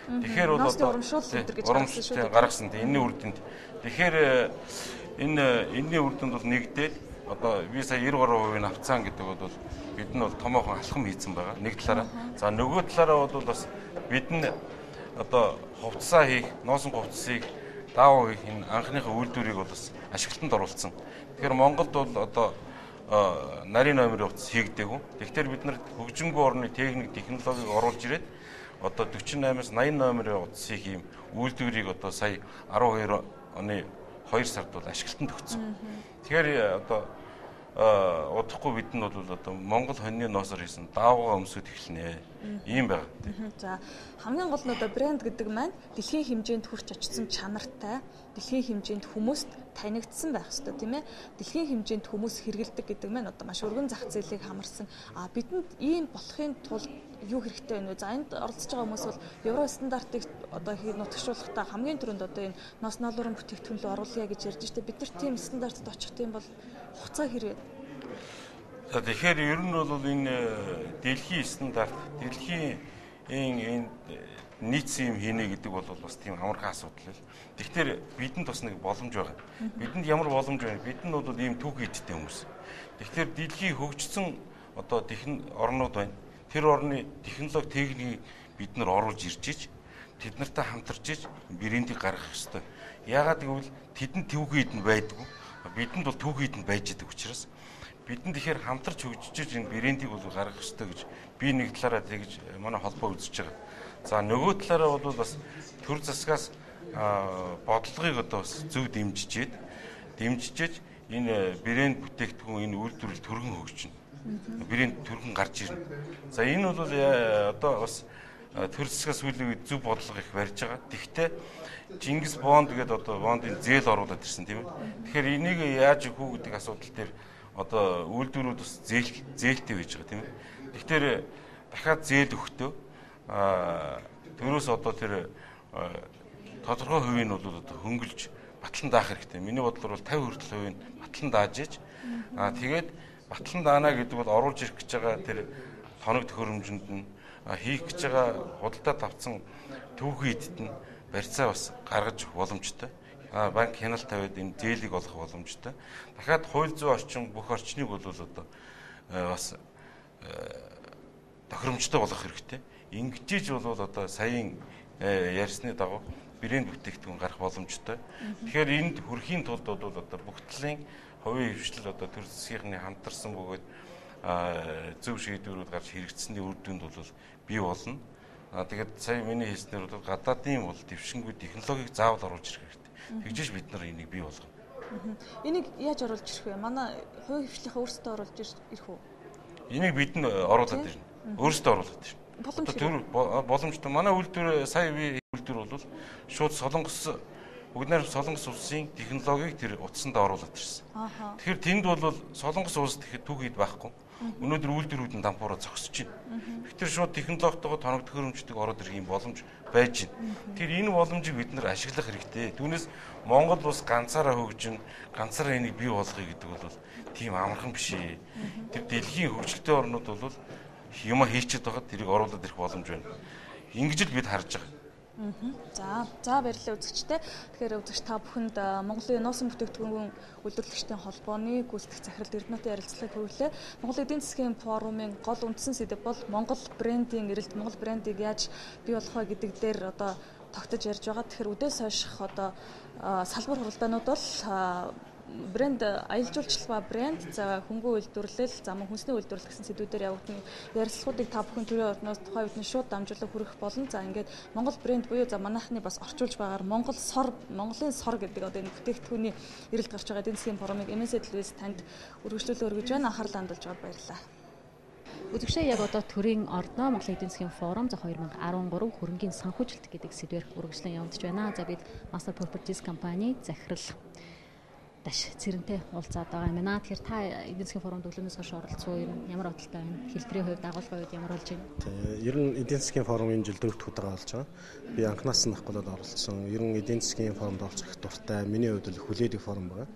Тэгэхээр бол одоо урамшуулт гаргасан. Энэний үр дүнд. Тэгэхээр энэний үр дүнд бол нэгдээд одоо би сая 90 гаруй хувийн авцсан гэдэг бол бид нь бол томоохон алхам хийцэн байгаа. Нэг талаараа. За нөгөө талаараа бол бас бид нь одоо хувцсаа хийх, ноосон хувцсыг даавуу хийх энэ анхныхаа үйлдвэрийг бол бас ашиглалтанд оруулсан. Тэгэхээр Монголд бол одоо нарийн номерын хувцас хийгдээгүй. Тэгэхээр бид нар хөгжингүй орны техник, технологиг оруулж ирээд одоо 48-аас 80 номерын хувцас хийх юм үйлдвэрийг одоо сая 12 оны 2 сард бол ашиглалтанд өгсөн. Тэгэхээр одоо удахгүй бид нь бол одоо Монгол хоньны ноосоор хийсэн даавуугаа өмсөд эхэлнэ. Ийм байна. За хамгийн гол нь одоо брэнд гэдэг маань дэлхийн хэмжээнд хүрч очсон чанартай, дэлхийн хэмжээнд хүмүүст танигдсан байх ёстой тийм ээ. Дэлхийн хэмжээнд хүмүүс хэрэгэлдэг гэдэг маань одоо маш өргөн зах зээлийг хамарсан. Бидэнд ийм болохын тулд юу хэрэгтэй вэ? За энд оролцож байгаа хүмүүс бол евро стандартыг одоо нутагшуулахдаа хамгийн түрүүнд одоо энэ ноос ноолорын бүтээгдэхүүн рүү оруулъя гэж ярьж штэ. Бид нар тийм стандартад очих тийм бол хугацаа хэрэг. За тэгэхээр ер нь бол энэ дэлхийн стандарт, дэлхийн энэ нийцсэн юм хийнэ гэдэг бол бас тийм амархан асуудал л. Тэгэхээр бидэнд бас нэг боломж байгаа. Бидэнд ямар боломж байна? Бид нь бол ийм түүх идтэй хүмүүс. Тэгэхээр дэлхийн хөгжсөн одоо орнууд байна. Тэр орны технологи техникийг бид нар оруулж ирж иж тэд нартай хамтарч иж брендийг гаргах ёстой. Яагаад гэвэл тэдэнд түүхийд нь байдгүй. Бидэнд бол түүхийд нь байж идэг учраас бидэнд тэгэхээр хамтарч хөгжиж энэ брендийг бол гаргах ёстой гэж би нэг талаараа тэгж манай холбоо үзэж байгаа. За нөгөө талаараа бол бас төр засгаас бодлогыг одоо бас зөв дэмжиж энэ брэнд бүтээгдэхүүн энэ үйлдвэрлэл төргөн хөгжинэ. Брэнд төргөн гарч ирнэ. За энэ бол одоо бас төр засгаас сүүлийн үед зөв бодлого их барьж байгаа. Тэгвэл Чингис бонд гэдэг одоо бондын зээл оруулаад ирсэн тийм ээ. Тэгэхээр энийг яаж өгөх гэдэг асуудал дээр одоо үйлдвэрүүд бас зээлтэй байж байгаа тийм ээ. Тэгэхээр дахиад зээл өгөхдөө төрөөс одоо тэр тодорхой хувийг нь бол одоо хөнгөлж батлан даах хэрэгтэй. Миний бодлоор бол 50% хувийг батлан дааж иж тэгээд батлан даана гэдэг бол оруулж ирэх гэж байгаа тэр тоног төхөөрөмжөнд нь хийх гэж байгаа худалдаа тавцсан түүхийдэд нь барьцаа бас гаргаж боломжтой. Банк хяналт тавиад энэ зээлийг олох боломжтой. Дахиад хууль зүйн орчин бүх орчныг бол одоо бас тохиромжтой болгох хэрэгтэй. Ингэж бол одоо саяын ярьсны дагуу брэнд бүтээгдэхүүн гарах боломжтой. Тэгэхээр энд хүрэхийн тулд бол одоо бүх талын хувийн хвшлэл одоо төр засгийн хамтарсан бөгөөд зөв шийдвэрүүд гарч хэрэгжсэний үр дүнд бол бий болно. Тэгээд сая миний хэлснээр бол гадаадын бол дэвшингүй технологиг заавал оруулж ирэх хэрэгтэй. Тэгжээж бид нар энийг бий болгоно. Энийг яаж оруулж ирэх вэ? Манай хувийн хвшлийнхаа өөрсдөө оруулж ирэх үү? Энийг бид нь оруулаад ирнэ. Өөрсдөө оруулаад ирнэ. Боломжтой. Манай үйлдвэр сая би үйлдвэр бол шууд Солонгос Солонгос улсын технологиг тэр утсанд оруулаад ирсэн. Тэгэхээр тэнд бол Солонгос улс тэгэхэд түүхийд байхгүй. Өнөөдөр үйлдвэрүүд нь дампуураа зогсож байна. Тэгэхээр шууд технологитойгоо тоног төхөөрөмждөг ороод ирэх юм боломж байж байна. Тэр энэ боломжийг бид нар ашиглах хэрэгтэй. Түүнээс Монгол улс ганцаараа хөгжин, ганцаараа энийг бий болгоё гэдэг бол тийм амархан биш ээ. Тэр дэлхийн хөгжилтэй орнууд бол юм хийчихэд байгаад тэрийг оруулаад ирэх боломж байна. Ингэж л бид харж байгаа. За баярлалаа үзэгчтэй. Тэгэхээр үзэгч та бүхэнд Монголын нуусан бүтээгдэхүүн үйлдвэрлэгчдийн холбооны гүйцэтгэх захирал Эрдэнэтийн ярилцлагыг хүргэлээ. Монголын эдийн засгийн форумын гол үндсэн сэдэв бол Монгол брендийн эрэлт, Монгол брендийг яаж бий болгох вэ гэдэг дээр одоо тогтож ярьж байгаа. Тэгэхээр үдээс хойших одоо салбар хуралдаанууд бол брэнд аялал жуулчлал брэнд за хөнгөн үйлдвэрлэл за мөн хүнсний үйлдвэрлэл гэсэн сэдвүүдээр явагдсан ярилцлагуудыг та бүхэн төрийн орноос тухайн үед нь шууд дамжуулан хүргэх болно. За ингээд Монгол брэнд буюу за манайхны бас орчуулж байгаагаар Монголын сор гэдэг одоо энэ бүтээгдэхүүний эрэлт гарч байгаа эдийн засгийн форумыг MSC телевиз танд үргэлжлүүлэн өргөж байна. Анхаарал хандуулж байгаад баярлалаа. Үзэгчдээ яг одоо төрийн ордноо Монголын эдийн засгийн форум за 2013 хөрөнгийн санхүүжилт гэдэг сэдвээр үргэлжлэн явагдаж байна. За бид Master Properties компани захирал даш цэрэнтэй уулзаад байгаа юм байна. Тэгэхээр та эдийн засгийн форумд өглөөнөөс хойш оролцсон ямар бодолтой байна? Хэлбэрийн хувьд, агуулгын хувьд ямар болж байна? Ер нь эдийн засгийн форумын жил 4 дахь удаа болж байгаа. Би анхнаас нь ахгүйд оролцсон. Ер нь эдийн засгийн форумд оролцох дуртай. Миний хувьд л хүлээдэг форум байна.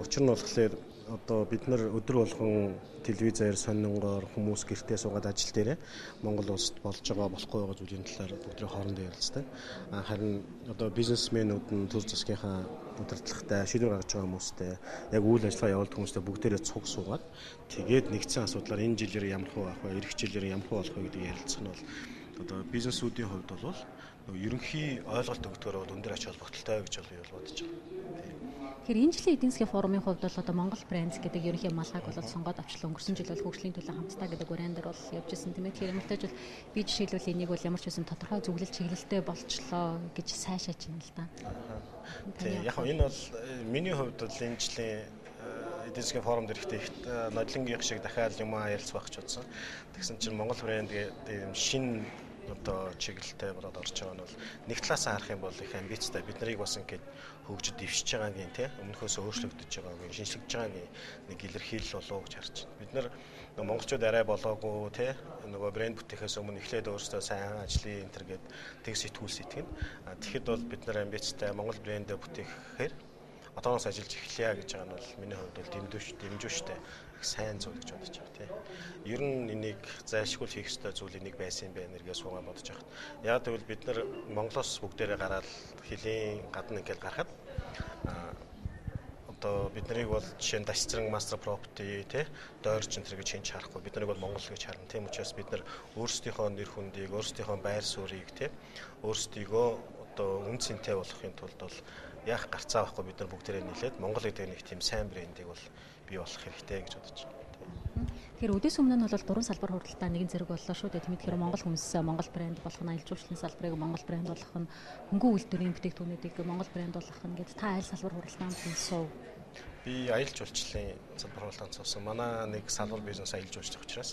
Учир нь болохоор одоо бид нар өдөр болгон телевизээр сонингоор хүмүүс гэртээ суугаад ажил дээрээ Монгол улсад болж байгаа болохгүй байгаа зүйлийн талаар бүгдээ хоорондоо ярилцдаг. Харин одоо бизнесмэнүүд нь төр засгийнхаа удирдлагатай шийдвэр гаргаж байгаа хүмүүстэй яг үйл ажиллагаа явуулдаг хүмүүстэй бүгдээрээ цуг суугаад тэгээд нэгдсэн асуудлаар энэ жилээр ямар хөө авах вэ, эх жилээр ямар хөө болох вэ гэдэг ярилцах нь бол одоо бизнесүүдийн хувьд бол ерөнхий ойлголт өгдөгөөр бол өндөр ач холбогдолтой гэж бол бодож байгаа. Тэгэхээр энэ жилийн эдийн засгийн форумын хувьд бол одоо Монгол брэнд гэдэг ерөнхий малгайг бол сонгоод авчлаа. Өнгөрсөн жил бол хөгжлийн төлөө хамтдаа гэдэг вариантаар бол явж исэн тийм ээ. Тэгэхээр ямартай жил би жишээлбэл энийг бол ямар ч байсан тодорхой зөвлөл чиглэлтэй болчлоо гэж сайшааж байна л да. Тийм яг энэ бол миний хувьд бол энэ жилийн эдийн засгийн форумд ирэхдээ их нодлонгийн шиг дахиад юм ярилцах гэж бодсон. Тэгсэн чинь Монгол брэнд гэдэг шинэ одоо чиглэлтэй болоод орж байгаа нь бол нэг талаасаа харах юм бол их амбицтай бид нарыг бас ингээд хөгжид дэвшиж байгаагийн тий өмнөхөөс өөрчлөгдөж байгаагийн шинжлэхэж байгаагийн нэг илэрхийлэл болов гэж харж байна. Бид нар монголчууд арай болоогүй тий нөгөө брэнд бүтээхээс өмнө эхлээд өөрсдөө сайн ажлын энэ төр гээд тэг сэтгүүл сэтгэнэ. Тэгэхэд бол бид нар амбицтай Монгол брэндээ бүтээхээр одооноос ажиллаж эхлэе гэж байгаа нь бол миний хувьд бол дэмжүүштэй сайн зүйл гэж бодож байгаа тийм. Ер нь энийг зайлшгүй хийх ёстой зүйл энийг байсан юм байна нэргээ суугаа бодож байгаа. Яг тэгвэл бид нар Монголоос бүгдээрээ гараад хилийн гадна ингээд гарахад одоо бид нарыг бол жишээ нь дасцран Master Property тий дойрч энэ гэж шинж харахгүй бид нарыг бол Монгол гэж харна. Тийм учраас бид нар өөрсдийнхөө нэр хүндийг, өөрсдийнхөө байр суурийг тий өөрсдийгөө одоо үн цэнтэй болгохын тулд бол яах гарцаа байхгүй бид нар бүгдээрээ нийлээд Монгол гэдэг нэг тийм сайн брендийг бол бий болох хэрэгтэй гэж бодож байна. Тэгэхээр өдөөс өмнө нь бол дуран салбар хуралдаа нэгэн зэрэг боллоо шүү дээ. Тэгэхээр Монгол хүмүүс Монгол брэнд болох нь, аялал жуулчлалын салбарыг Монгол брэнд болох нь, хөнгөн үйлдвэрийн бүтээгдэхүүнүүдийг Монгол брэнд болох нь гэдэг та аль салбар хуралдаанд суув? Би Би аялал жуулчлалын салбар хуралдаанд цусан. Манай нэг салбар бизнес аялал жуулчлах учраас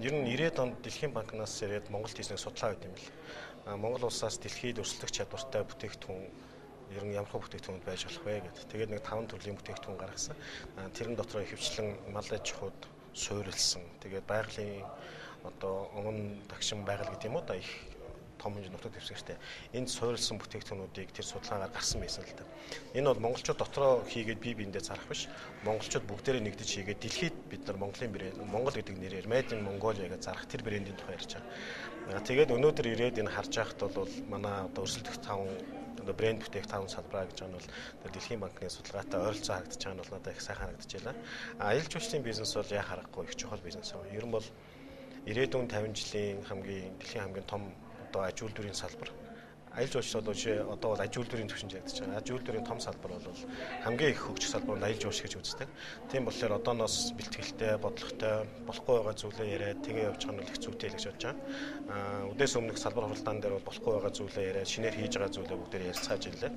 ер нь 90-ад онд Дэлхийн банкнаас ирээд Монголд хийснийг судлаа гэдэг юм л. Монгол улсаас дэлхийд өрсөлдөх чадвартай бүтээгдэхүүн ер нь ямар бүтээгдэхүүн байж болох вэ гэдэг. Тэгээд нэг 5 төрлийн бүтээгдэхүүн гаргасан. Тэрэн дотроо ихэвчлэн мал аж ахуйд суурилсан. Тэгээд байгалийн одоо өмнө тагшин байгаль гэдэг юм уу да их том хэмжээний нутаг дэвсгэртэй энд суурилсан бүтээгдэхүүнүүдийг тэр судалгаагаар гарсан байсан л да. Энэ бол монголчууд дотроо хийгээд бие биендээ зарах биш. Монголчууд бүгдээрээ нэгдэж хийгээд дэлхийд бид нар Монголын брэнд, Монгол гэдэг нэрээр Made in Mongolia гэж зарах тэр брэндийн тухай ярьж байгаа. Тэгээд өнөөдөр ирээд энэ харж байхад бол манай одоо өрсөлдөх 5 одоо брэнд бүтээх 5 салбараа гэж байгаа нь бол Дэлхийн банкны судалгаатай ойролцоо харагдаж байгаа нь бол надад их сайхан харагдаж байна. Аялал жуулчлалын бизнес бол яа харахгүй их чухал бизнес. Ер нь бол ирээдүйн 50 жилийн дэлхийн хамгийн том одоо аж үйлдвэрийн салбар. Аялал жуулчлал бол одоо бол аж үйлдвэрийн түвшинд яригдаж байгаа. Аж үйлдвэрийн том салбар бол хамгийн их хөгжих салбар нь аялал жуулчлал гэж үздэг. Тийм болохоор одооноос бэлтгэлтэй, бодлоготой болохгүй байгаа зүйлээ яриад тэгээ явж байгаа нь их зүйтэй л гэж бодож байгаа. Үдээс өмнөх салбар хуралдаан дээр бол болохгүй байгаа зүйлээ яриад шинээр хийж байгаа зүйлээ бүгдээр ярьцгааж ирлээ.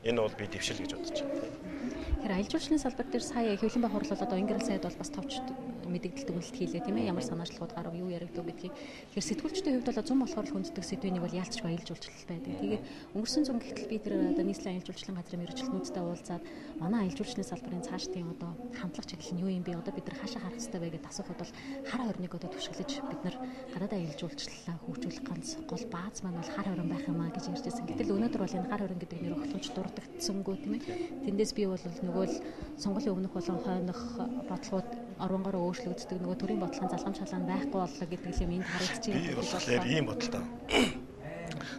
Энэ бол би дэвшил гэж бодож байна. Тэгэхээр аялал жуулчлалын салбар дээр сая Хэвлэн бай хурлал одоо Инглиз сайд бол бас товч мэдээлэл дүгнэлт хийлээ тийм ээ ямар санаачлалууд гарав юу яригдав гэдгийг. Тэгэхээр сэтгүүлчдийн хувьд бол зүүн болохоор хүнддэг сэдвийн нэг бол яалтч аялал жуулчлал байдаг. Тэгээд өнгөрсөн зун гэтэл би тэр одоо нийслэлийн аялал жуулчлалын газрын мэргэжилтнүүдтэй уулзаад манай аялал жуулчлалын салбарын цаашдын одоо хандлага чиглэл нь юу юм бэ? Одоо бид нар хаашаа харах хэрэгтэй вэ гэдээ асуухад бол хар хорныг одоо түшиглэж бид нар гадаад аялал жуулчлалаа хөгжүүлэх ганц гол бааз маань бол хар хорон байх юм а гэж ярьж байсан. Гэтэл өнөөдөр бол энэ хар хорон гэдэг нэр огтлонч дурддагдсангүй тийм ээ. Тэндээс би бол нөгөө л сонгуулийн өмнөх болон хойнох бодлогууд орвонгоор өөрчлөгддөг нөгөө төрийн бодлогын залгамж халаан байхгүй боллоо гэдэг юм энд харагдаж байна. Би болохоор ийм бодолтой.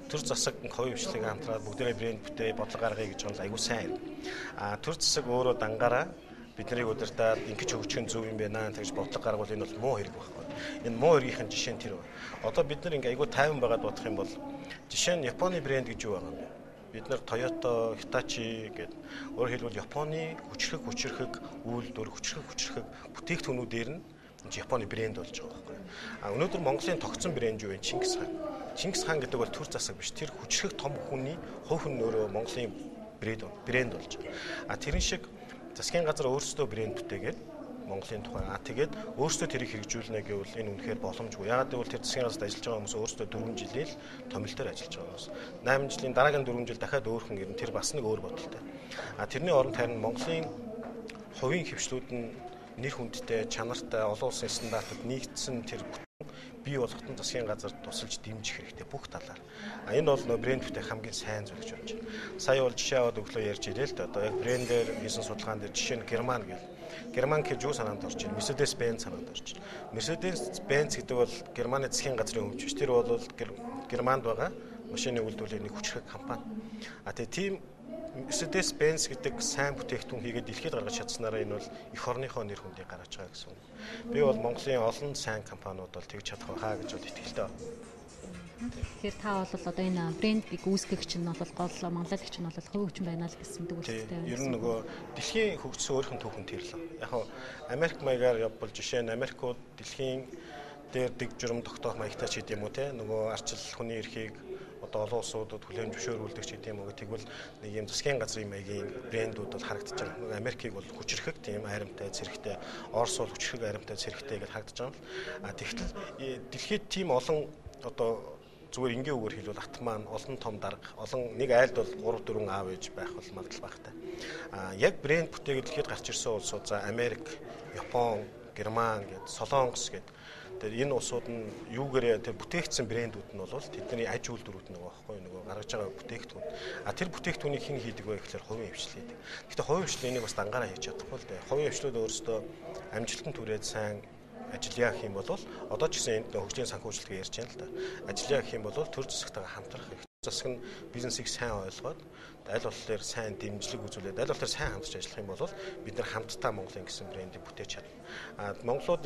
Төр засаг хувийн хвшлийг хамтраад бүгдээрээ брэнд бүтээ бодлого гаргая гэж бол айгүй сайн. Төр засаг өөрөө дангаараа биднийг удирдаад ингэж хөгжих нь зөв юм байна гэж бодлого гаргавал энэ бол муу хэрэг байхгүй. Энэ муу хэргийн жишээ нь тэр байна. Одоо бид нар ингээ айгүй тайван байгаад бодох юм бол жишээ нь Японы брэнд гэж юу байгаа юм бэ? Бид нар Toyota, Hitachi гэдэг өөрөөр хэлбэл Японы хүчрхэг үйлдвэр, хүчрхэг бүтээгдэхүүнүүдээр нь Японы брэнд болж байгаа байхгүй. Өнөөдөр Монголын тогтсон брэнд юу вэ? Чингис хаан. Чингис хаан гэдэг бол төр засаг биш. Тэр хүчрхэг том хүний хувь хүн өөрөө Монголын брэнд болж байгаа. Тэрэн шиг засгийн газар өөрсдөө брэнд бүтээгээд Монголын тухай тэгээд өөрсдөө тэрийг хэрэгжүүлнэ гэвэл энэ үнэхээр боломжгүй. Яагаад гэвэл тэр засгийн газарт ажиллаж байгаа хүмүүс өөрсдөө 4 жилийн томилтоор ажиллаж байгаа хүмүүс. 8 жилийн дараагийн 4 жил дахиад өөрхөн ирнэ. Тэр бас нэг өөр бодолтой. Тэрний оронд харин Монголын хувийн хвшлүүд нь нэр хүндтэй, чанартай, олон улсын стандартад нийцсэн тэр бий болгоход нь засгийн газар тусалж дэмжих хэрэгтэй бүх талаар. Энэ бол нөө брэнд бүтээх хамгийн сайн зүйл гэж бодож байна. Сая бол жишээ аваад өглөө ярьж ирээ л дээ. Одоо яг брэндээр хийсэн судалгаан дээр жишээ нь Герман гэл. Герман гэж юу санаанд орж байна? Mercedes-Benz санаанд орж байна. Mercedes-Benz гэдэг бол Германы засгийн газрын өмч биш. Тэр бол Германд байгаа машины үйлдвэрлэлийн нэг хүчрхэг компани. Тэгээ тийм Mercedes-Benz гэдэг сайн бүтээгдэхүүн хийгээд дэлхийд гаргаж чадсанараа энэ бол эх орныхоо нэр хүндийг гаргаж байгаа гэсэн үг. Би бол Монголын олон сайн компаниуд бол тэгж чадах байхаа гэж бод итгэлтэй байна. Тэгэхээр та бол одоо энэ брендийг үүсгэгч нь бол гол манлайлагч нь бол хувь хүчин байна л гэсэн дүгнэлттэй байна. Ер нь нөгөө дэлхийн хөгжсөн өөрхөн түүхэн тэрлээ. Яг нь Америк маягаар явбал жишээ нь Америкууд дэлхийн дээр дэг журам тогтоох маягтай ч гэдэм үү те нөгөө арчил хүний эрхийг одоо олон улсуудад хүлээн зөвшөөрүүлдэг ч гэдэм үү тэгвэл нэг юм засгийн газрын маягийн брэндүүд бол харагдаж байгаа. Нөгөө Америкийг бол хүчрхэг тийм аримтай зэрэгтэй, Орос бол хүчрхэг аримтай зэрэгтэй гэж харагдаж байгаа. Тэгтэл дэлхийд тийм олон одоо зүгээр ингийн үгээр хэлбэл ат маань олон том дарга, олон нэг айлд бол 3-4 аав ээж байх бол магадлал багтай. Яг брэнд бүтээгээд дэлхийд гарч ирсэн улсууд за Америк, Япон, Герман гэд Солонгос гэд тэр энэ улсууд нь юугээрээ тэр бүтээгдсэн брэндүүд нь бол тэдний аж үйлдвэрүүд нэг байхгүй нөгөө гаргаж байгаа бүтээгдэхүүн. Тэр бүтээгдэхүүнийг хэн хийдэг вэ гэхээр хувийн хвшлээ хийдэг. Гэхдээ хувийн хвшлийн энийг бас дангаараа хийж чадахгүй л дээ. Хувийн хвшлүүд өөрсдөө амжилтанд хүрээд сайн ажиллая гэх юм бол одоо ч гэсэн энд хөгжлийн санхүүжилтийг ярьж байна л да. Ажиллая гэх юм бол төр засагтайгаа хамтрах хэрэгтэй. Засаг нь бизнесийг сайн ойлгоод аль болохоор сайн дэмжлэг үзүүлээд аль болохоор сайн хамтарч ажиллах юм бол бид нар хамтдаа Монголын гэсэн брендийг бүтээж чадна. Монголчууд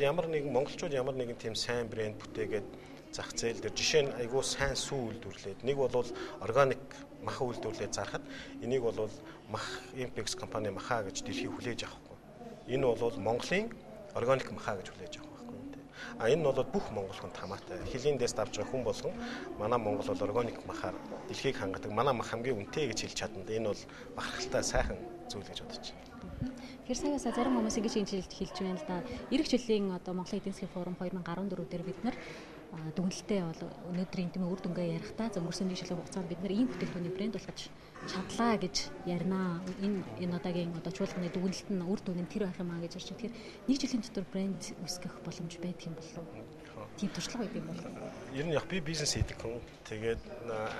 ямар нэгэн тийм сайн брэнд бүтээгээд зах зээл дээр жишээ нь айгүй сайн сүү үйлдвэрлээд нэг бол органик мах үйлдвэрлээд зархад энийг бол мах Impex компани махаа гэж дэлхий хүлээж авахгүй. Энэ бол Монголын органик махаа гэж хүлээж авах. Энэ бол бүх монгол хүн хамаатай. Хилийн дэс давж байгаа хүн болгон манай Монгол бол органик махаар дэлхийг хангадаг. Манай мах хамгийн үнэтэй гэж хэлж чадна. Энэ бол бахархалтай сайхан зүйл гэж бодож байна. Тэгэхээр саяас зарим хүмүүс ингэж хэлж байна л да. Ирэх жилийн одоо Монголын эдийн засгийн форум 2014 дээр бид нар дүгнэлтээ бол өнөөдрийн үр дүнгээ ярихдаа өнгөрсөн жилийн хугацаанд бид нар ийм бүтээгдэхүүний брэнд болгож чадлаа гэж ярина. Энэ удаагийн одоо чуулганы дүгнэлт нь үр дүн нь тэр байх юм аа гэж ярьж. Тэгэхээр нэг жилийн дотор брэнд үүсгэх боломж байдаг юм болов уу? Тийм туршлага байдаг юм болов уу? Ер нь яг би бизнес хийдэг хүн. Тэгээд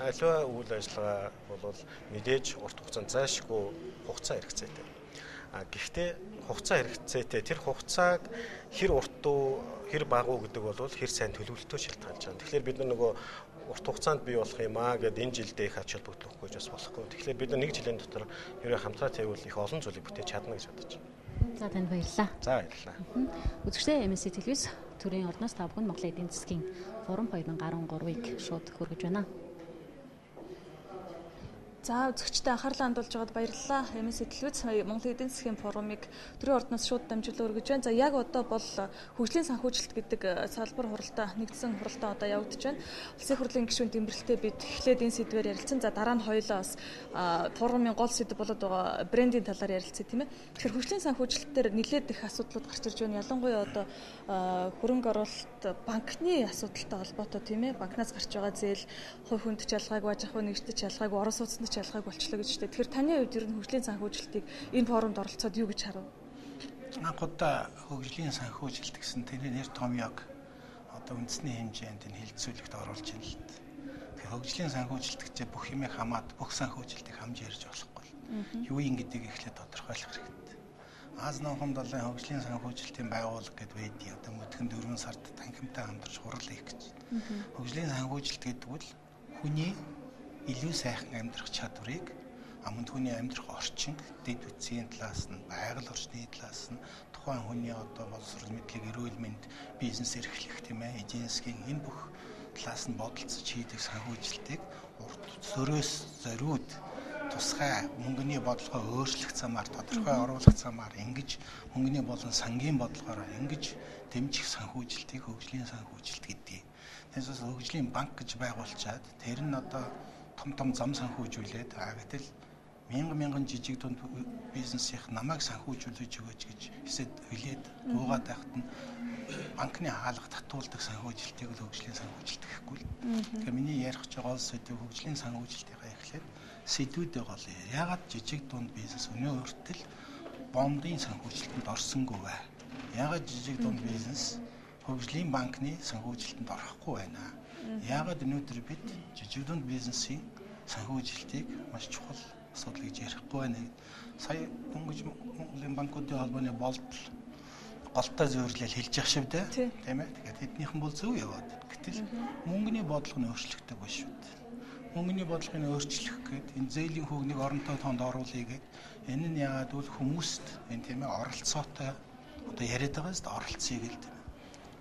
аливаа үйл ажиллагаа бол мэдээж урт хугацаанд зайлшгүй хугацаа хэрэгцээтэй. Гэхдээ хугацаа хэрэгцээтэй тэр хугацааг хэр урт уу хэр бага уу гэдэг бол хэр сайн төлөвлөлтөө шалтгаалж байгаа. Тэгэхээр бид нөгөө урт хугацаанд бий болох юм аа гэдэг энэ жилдээ их ач холбогдох гэж бас болохгүй. Тэгэхээр бид нэг жилийн дотор ерөө хамтраа тавьвал их олон зүйлийг бүтээж чадна гэж бодож байна. За танд баярлалаа. За баярлалаа. Үзэгчдээ MSC телевиз төрийн орноос та бүхэн Монголын эдийн засгийн форум 2013-ыг шууд хүргэж байна. За үзэгчдээ анхаарлаа хандуулж байгаад баярлалаа. MSC телевиз Монголын эдийн засгийн форумыг төрийн ордноос шууд дамжуулан өргөж байна. За яг одоо бол хөгжлийн санхүүжилт гэдэг салбар хуралдаа нэгдсэн хуралдаа одоо явагдаж байна. Улсын хурлын гишүүн Дэмбэрэлтэй бид эхлээд энэ сэдвээр ярилцсан. За дараа нь хоёулаа бас форумын гол сэдв болоод байгаа брендийн талаар ярилцъя тийм ээ. Тэгэхээр хөгжлийн санхүүжилтээр нэлээд их асуудлууд гарч ирж байна. Ялангуяа одоо хөрөнгө оруулалт банкны асуудалтай холбоотой тийм ээ. Банкнаас гарч байгаа зээл хувь хүнд чалгайг, аж ахуйн нэгжтэй чалгайг, орон сууцны чалгайг болчлоо гэж байна. Тэгэхээр таны хувьд ер нь хөгжлийн санхүүжилтийг энэ форумд оролцоод юу гэж харав? Анхудаа хөгжлийн санхүүжилт гэсэн тэрний нэр томьёог одоо үндэсний хэмжээнд энэ хэлэлцүүлэгт оруулж байна л дээ. Тэгэхээр хөгжлийн санхүүжилт гэж бүх юмыг хамаад бүх санхүүжилтийг хамж ярьж болохгүй. Юу юм гэдгийг эхлээд тодорхойлох хэрэгтэй. Аз нохомд олон хөгжлийн санхүүжилтийн байгууллага гэдэг байдгийг одоо мөдгөн 4 сард танхимтай хамтарч хурал хийх гэж. Хөгжлийн санхүүжилт гэдэг нь хүний илүү сайхан амьдрах чадварыг аманд хүний амьдрах орчин, дэд үтсийн талаас нь, байгаль орчны талаас нь тухайн хүний одоо боловсрол мэдлэг, эрүүл мэнд, бизнес эрхлэх тийм ээ, эдийн засгийн энэ бүх талаас нь бодолцож хийдэг санхүүжилтийг урт зөрөөс зориуд тусгай мөнгөний бодлогоо өөрчлөх замаар, тодорхой оруулах замаар ингэж мөнгөний болон сангийн бодлогоор ингэж дэмжих санхүүжилтийг хөгжлийн санхүүжилт гэдэг. Тэгээс хөгжлийн банк гэж байгуулчаад тэр нь одоо том зам санхүүжүүлээд гэтэл мянган жижиг дунд бизнесийн намайг санхүүжүүлж өгөөч гэж хэсэд хилээд дуугаад байхад нь банкны хаалга татуулдаг санхүүжилтийг л хөгжлийн санхүүжилт гэхгүй л. Тэгэхээр миний ярих гэж байгаа сэдв хөгжлийн санхүүжилтийнхаа эхлээд сэдвүүдээ гол. Ягаад жижиг дунд бизнес өнөө хүртэл бондын санхүүжилтэнд орсонгүй вэ? Ягаад жижиг дунд бизнес хөгжлийн банкны санхүүжилтэнд орохгүй байна? Ягаад өнөөдөр бид жижиг дунд бизнесийн санхүүжилтийг маш чухал асуудал гэж ярихгүй байна. Сая дөнгөж Монголын банкуудын холбооны болтол голтой зөвөрлөл хэлж явах шүү дээ. Тийм ээ. Тэгэхээр тэднийхэн бол зөв яваад. Гэтэл мөнгөний бодлого нь өөрчлөгдөг ба шүү дээ. Мөнгөний бодлогыг өөрчлөх гэдэг энэ зээлийн хүүгнийг оронтой тоонд оруулъя гэдэг. Энэ нь яагаад бол хүмүүст энэ тийм ээ оролцоотой одоо яриад байгаа шүү дээ. Оролцъё гэдэг.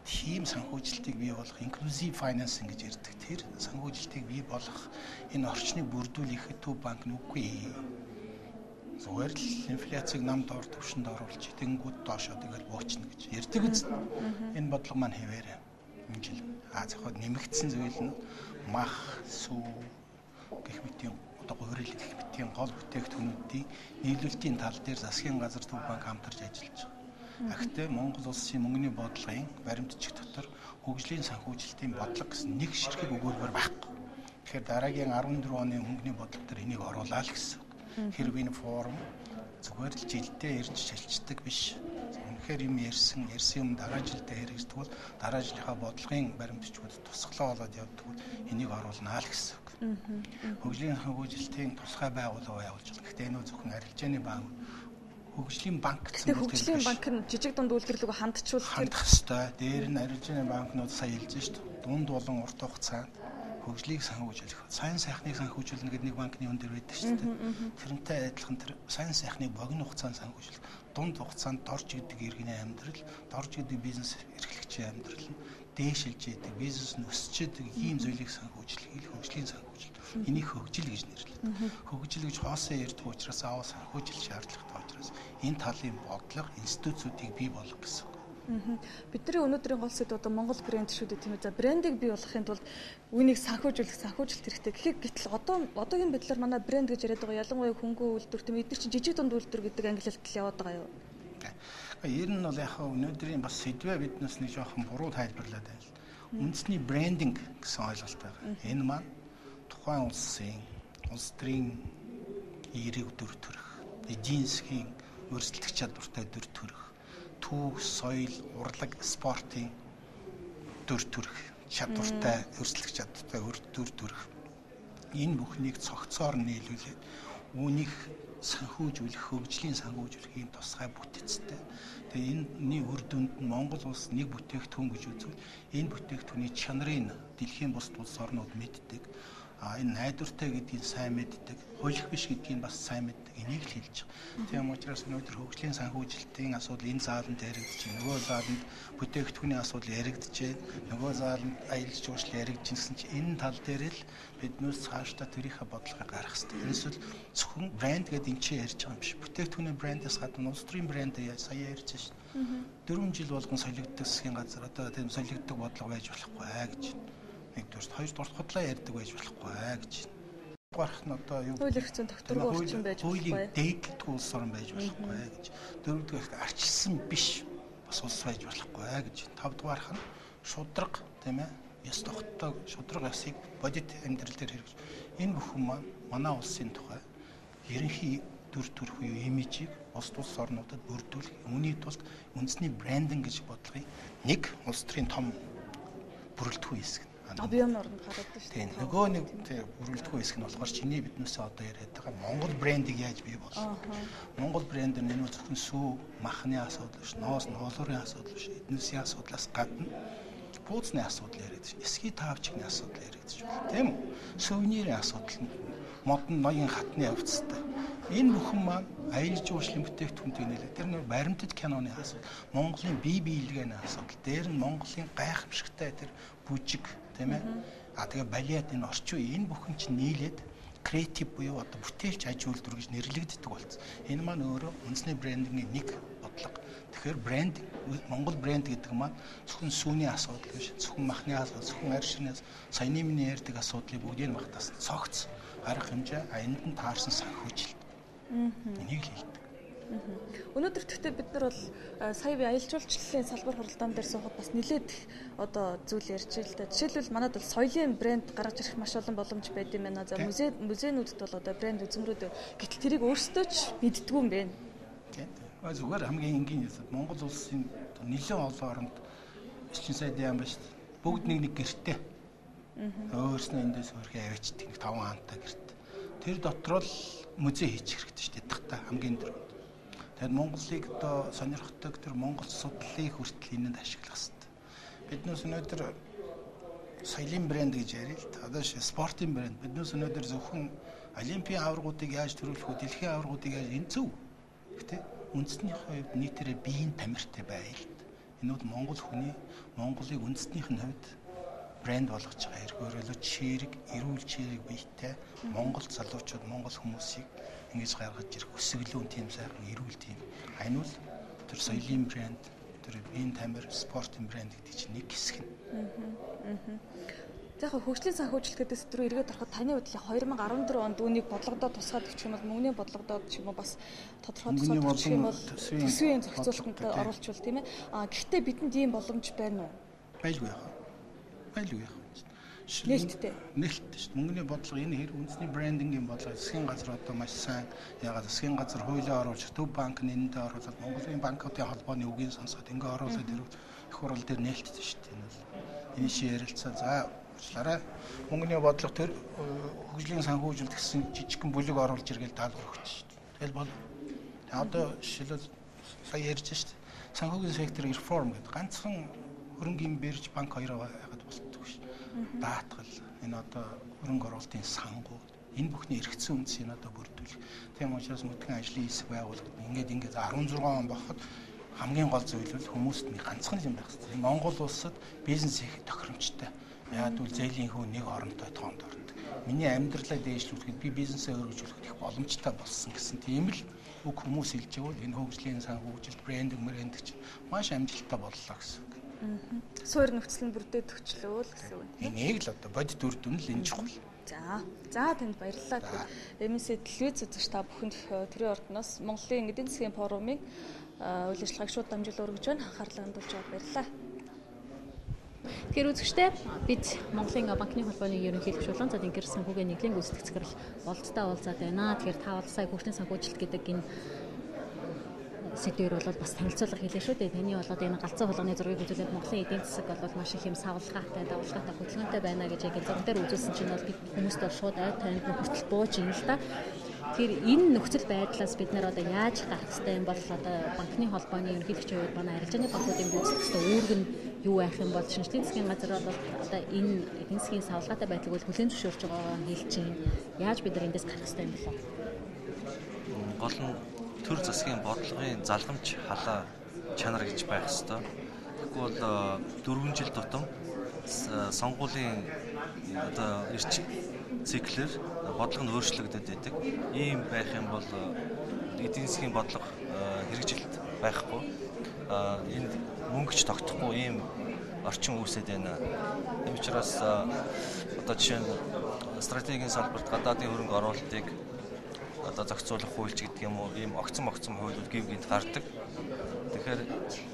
Тийм санхүүжилтийг бий болгох inclusive financing гэж ярьдаг. Тэр санхүүжилтийг бий болгох энэ орчныг бүрдүүлэхэд төв банк нь үгүй. Зүгээр л инфляцийг намд ор төвшөнд оруулж тэнгууд доошоо тэгэл буучна гэж ярьдаг үст. Энэ бодлого маань хэвээрээ энэ жил зохиод нэмэгдсэн зүйл нь мах, сүү гэх мэтийн одоо гурил гэх мэтийн гол бүтээгдэхүүнүүдийн нийлүүлэлтийн тал дээр засгийн газар төв банк хамтарч ажиллаж байгаа. Гэхдээ Монгол улсын мөнгөний бодлогын баримтчиг дотор хөгжлийн санхүүжилтийн бодлого гэсэн нэг ширхэг өгүүлбэр байхгүй. Тэгэхээр дараагийн 14 оны мөнгөний бодлого дээр энийг оруулаа л гэсэн. Хэрвээ энэ форум зүгээр л жилдээ ирж шилждэг биш. Үнэхээр юм ярьсан юм дараа жилдээ хэрэгждэг бол дараа жилийнхаа бодлогын баримтчгууд тусгалаа болоод явдаг бол энийг оруулнаа л гэсэн. Хөгжлийн санхүүжилтийн тусгай байгууллага явуулж байна. Гэхдээ энэ зөвхөн арилжааны банк хөгжлийн банк гэсэн үг. Хөгжлийн банк нь жижиг дунд үйлдвэрлэлийг хандах ёстой. Дээр нь арилжааны банкнууд сая хэлж шүү дээ. Дунд болон урт хугацаанд хөгжлийг санхүүжүүлэх. Сайн сайхныг санхүүжүүлнэ гэдэг нэг банкны өн дээр байдаг шүү дээ. Тэрнтэй адилхан тэр сайн сайхныг богино хугацаанд санхүүжүүлэх. Дунд хугацаанд дорж гэдэг иргэний амьдрал, дорж гэдэг бизнес эрхлэгчийн амьдрал нь дээшилж идэг, бизнес нь өсөж идэг ийм зүйлийг санхүүжлэх, хөгжлийн санхүүжилт. Энийг хөгжил гэж нэрлэдэг. Хөгжил гэж хоосон ярьдаг учраас аваа санхүүжил шаардлагатай учраас энэ талын бодлого институцүүдийг бий болгох гэсэн. Бидний өнөөдрийн гол сэдв одоо Монгол брэнд шүү дээ тийм үү. За брендийг бий болгохын тулд үүнийг санхүүжилт хэрэгтэй. Гэтэл одоогийн байдлаар манай брэнд гэж яриад байгаа ялангуяа хөнгөн үйлдвэр тийм эдгээр чинь жижиг дунд үйлдвэр гэдэг ангилалт яваад байгаа юу? Ер нь бол яг өнөөдрийн бас сэдвээ биднээс нэг жоохон буруу тайлбарлаад байна л. Үндэсний брендинг гэсэн ойлголт байгаа. Энэ маань тухайн улсын улс төрийн эерэг дүр төрх, эдийн засгийн өрсөлдөх чадвартай дүр төрх, түүх, соёл, урлаг, спортын дүр төрх чадвартай, өрсөлдөх чадвартай дүр төрх. Энэ бүхнийг цогцоор нийлүүлээд үүнийг санхүүжүүлэх, хөгжлийн санхүүжүүлэхийн тусгай бүтэцтэй. Тэгээ энэний үр дүнд нь Монгол улс нэг бүтээгдэхүүн гэж үзвэл энэ бүтээгдэхүүний чанарыг дэлхийн бусад улс орнууд мэддэг. Энэ найдвартай гэдгийг сайн мэддэг, хуулих биш гэдгийг бас сайн мэддэг. Энийг л хэлж байгаа. Тийм учраас өнөөдөр хөгжлийн санхүүжилтийн асуудал энэ зааланд яригдчих, нөгөө зааланд бүтээгдэхүүний асуудал яригдчих, нөгөө зааланд аялал жуулчлал яригдчих гэсэн чинь энэ тал дээр л биднээс цаашдаа тэрийнхээ бодлогыг гаргах хэрэгтэй. Эсвэл зөвхөн брэнд гэдэг энэ чинь ярьж байгаа юм биш. Бүтээгдэхүүний брэндээс гадна улс төрийн брэнд сая ярьж шин. 4 жил болгон солигддог засгийн газар одоо тийм солигддог бодлого байж болохгүй гэж. Нэгдүгээр, хоёрдугаар худлаа ярьдаг байж болохгүй гэж. Гарах нь одоо юу хууль эрх зүйн тогтворгүй орчин байж болохгүй. Дээдлэх улс орн байж болохгүй гэж. Дөрөвдүгээр арчилсан биш бас улс байж болохгүй гэж. Тавдугаарх нь шудраг тийм ээ. Ёс тогтоог шудраг ёсыг бодит амьдрал дээр хэрэгж. Энэ бүхэн маань манай улсын тухай ерөнхий дүр төрх буюу имижийг улс орнуудад бүрдүүлэх. Үүний тулд үндэсний брендинг гэж бодлогын нэг улс төрийн том бүрэлдэхүүн хэсэг. Объем орнд гараад байна шүү дээ. Нөгөө нэг бүрэлдэхүүн хэсэг нь болохоор чиний биднээс одоо яриад байгаа Монгол брендийг яаж бий болгох. Монгол брэнд нь энэ зөвхөн сүү, махны асуудал биш, ноос, ноолуурын асуудал биш, эднээсийн асуудлаас гадна бууцны асуудал яриад байна. Эсгий таавчгийн асуудал яриад байна. Тийм үү? Сувенирийн асуудал нь модон ноён хатны явцтай. Энэ бүхэн маань аялал жуулчлалын бүтээгдэхүүнтэй нэлээд тэр нэг баримтат киноны асуудал, Монголын бие биелгээний асуудал, дээр нь Монголын гайхамшигтай тэр бүжиг тийм ээ. Тэгээ балет энэ орчин үе энэ бүхэн чинь нийлээд креатив буюу одоо бүтээлч аж үйлдвэр гэж нэрлэгддэг болсон. Энэ маань өөрөө үндэсний брендингийн нэг бодлого. Тэгэхээр брэнд Монгол брэнд гэдэг маань зөвхөн сүүний асуудал биш, зөвхөн махны асуудал, зөвхөн арь ширнээс саяны миний ярьдаг асуудлыг бүгдийг багтаасан цогц арга хэмжээ энд нь таарсан санхүүжилт. Энийг л хэлдэг. Өнөөдөр гэхдээ бид нар бол сая би аялал жуулчлалын салбар хуралдаан дээр суухад бас нэлээд одоо зүйл ярьж ирэл та. Жишээлбэл манайд бол соёлын брэнд гаргаж ирэх маш олон боломж байд юм байна. За музейнүүдэд бол одоо брэнд үзмрүүд гэтэл тэрийг өөрсдөө ч мэддэггүй юм байна. Тийм. Зүгээр хамгийн энгийн юм. Монгол улсын нэлээд олон оронд эсчин сайдын яам ба шүү дээ. Бүгд нэг гэртээ. Өөрснөө эндээс хөрхөө авчдаг нэг 5 хаантай гэрт. Тэр дотор л музей хийчих хэрэгтэй шүү дээ. Дагтаа хамгийн дөрөв. Тэгэхээр Монголыг одоо сонирхдаг тэр Монгол судлалыг хүртэл энэнд ашиглах хэрэгтэй. Биднээс өнөөдөр соёлын брэнд гэж яриа л та. Одоо спортын брэнд. Биднээс өнөөдөр зөвхөн олимпийн аваргуудыг яаж төрүүлэх вэ? Дэлхийн аваргуудыг яаж энэ зөв. Гэхдээ үндэстнийхээ хувьд нийтээрээ биеийн тамиртай байл. Энэ бол Монгол хүний Монголыг үндэстнийх нь хувьд брэнд болгож байгаа. Ерхөөрөө чирэг, эрүүл чирэг биетэй Монгол залуучууд, Монгол хүмүүсийг ингэж гаргаж ирэх өсөглөө тийм сайхан эрүүл тийм. Энэ бол тэр соёлын брэнд, тэр биеийн тамир, спортын брэнд гэдэг чинь нэг хэсэг нь. За яг хөгжлийн санхүүжилт гэдэг сэдвээр эргээд ороход таны бодлоо 2014 онд үүнийг бодлогодоо тусгаад гэх юм бол мөнгөний бодлогодоо ч юм уу бас тодорхой тусгаад гэх юм бол төсвийн зохицуулалтанд оруулчвал тийм ээ. Гэхдээ бидэнд ийм боломж байна уу? Байлгүй яах вэ? Байлгүй яах вэ? Нээлттэй. Нээлттэй шүү дээ. Мөнгөний бодлого энэ хэрэг үндэсний брендингийн бодлого засгийн газар одоо маш сайн ягаад засгийн газар хуулиар оруулж төв банк нэнэндээ оруулаад Монголын банкуудын холбооны үгийг сонсоод ингээ оруулаад ирвэл их хурал дээр нээлттэй шүү дээ. Энэ шиг ярилцаа за уучлаарай. Мөнгөний бодлого төр хөгжлийн санхүүжилт гэсэн жижигхэн бүлэг оруулж иргээл даалгавар өгч шүү дээ. Тэгэл бол одоо жишээлбэл сая ярьж шүү дээ. Санхүүгийн сектор реформ гэдэг ганцхан хөрөнгөний бирж банк хоёроо ягаад болтдог шүү. Даатгал энэ одоо хөрөнгө оруулалтын сангууд энэ бүхний эргэцсэн үндсийг одоо бүрдүүлэх. Тийм учраас мөнгөний ажлын хэсэг байгуулагдана. Ингээд 16 он боход хамгийн гол зүйл нь хүмүүст нэг ганцхан юм байх хэрэгтэй. Монгол улсад бизнес хийх тохиромжтой. Яг үл зээлийн хүн нэг оронтой тоонд ордог. Миний амьдралаа дээшлүүлэхэд би бизнесээ өргөжүүлэхэд их боломжтой болсон гэсэн тийм л бүх хүмүүс хэлж байгаа энэ хөгжлийн сан хөгжил брендинг гэж маш амжилттай боллоо гэсэн. Суур нөхцөл нь бүрдээд өчлөө л гэсэн үг. Энийг л одоо бодит үр дүн л энэ чухал. За танд баярлалаа. MSC телевиз үзэгч та бүхэнд төрийн ордноос Монголын эдийн засгийн форумыг үйл ажиллагааг шууд дамжуул өргөж байна. Анхаарлаа хандуулж байгаад баярлалаа. Тэгэхээр үзэгчтэй бид Монголын банкны холбооны ерөнхийлөгч болон за Дингэр санхүүгийн нэгдлийн гүйцэтгэгчдэр бололттой уулзаад байна. Тэгэхээр та бол сая хөгжлийн санхүүжилт гэдэг энэ сэдвээр бол бас танилцуулга хийлээ шүү дээ. Таны болоод энэ галзуу болгоны зургийг үзүүлээд Монголын эдийн засаг бол маш их юм савлгаатай, давлгаатай, хөдөлгөөнтэй байна гэж яг энэ зураг дээр үзүүлсэн чинь бол бид хүмүүст бол шууд ой танд хүртэл бууж ийн л да. Тэгэхээр энэ нөхцөл байдлаас бид нэр одоо яаж гарах ёстой юм бол одоо банкны холбооны ерөнхийлөгчийн хувьд манай арилжааны банкуудын гүйцэтгэгчдээ үүрэг нь юу байх юм бол шинжлэлийн засгийн газар бол одоо энэ эдийн засгийн савлгаатай байдлыг бол хүлээн зөвшөөрч байгаагаа хэлж чинь яаж бид нар эндээс гарах ёстой юм болов? Гол нь төр засгийн бодлогын залгамж халаа чанар гэж байх ёстой. Тэгэхгүй бол 4 жил тутам сонгуулийн одоо эрч циклэр бодлого нь өөрчлөгдөд байдаг. Ийм байх юм бол эдийн засгийн бодлого хэрэгжилт байхгүй. Энд мөнгөч тогтохгүй ийм орчин үүсэж байна. Тийм учраас одоо жишээ нь стратегийн салбарт гадаадын хөрөнгө оруулалтыг одоо зохицуулах хуульч гэдэг юм уу ийм огцом хуулиуд гів гинт гардаг. Тэгэхээр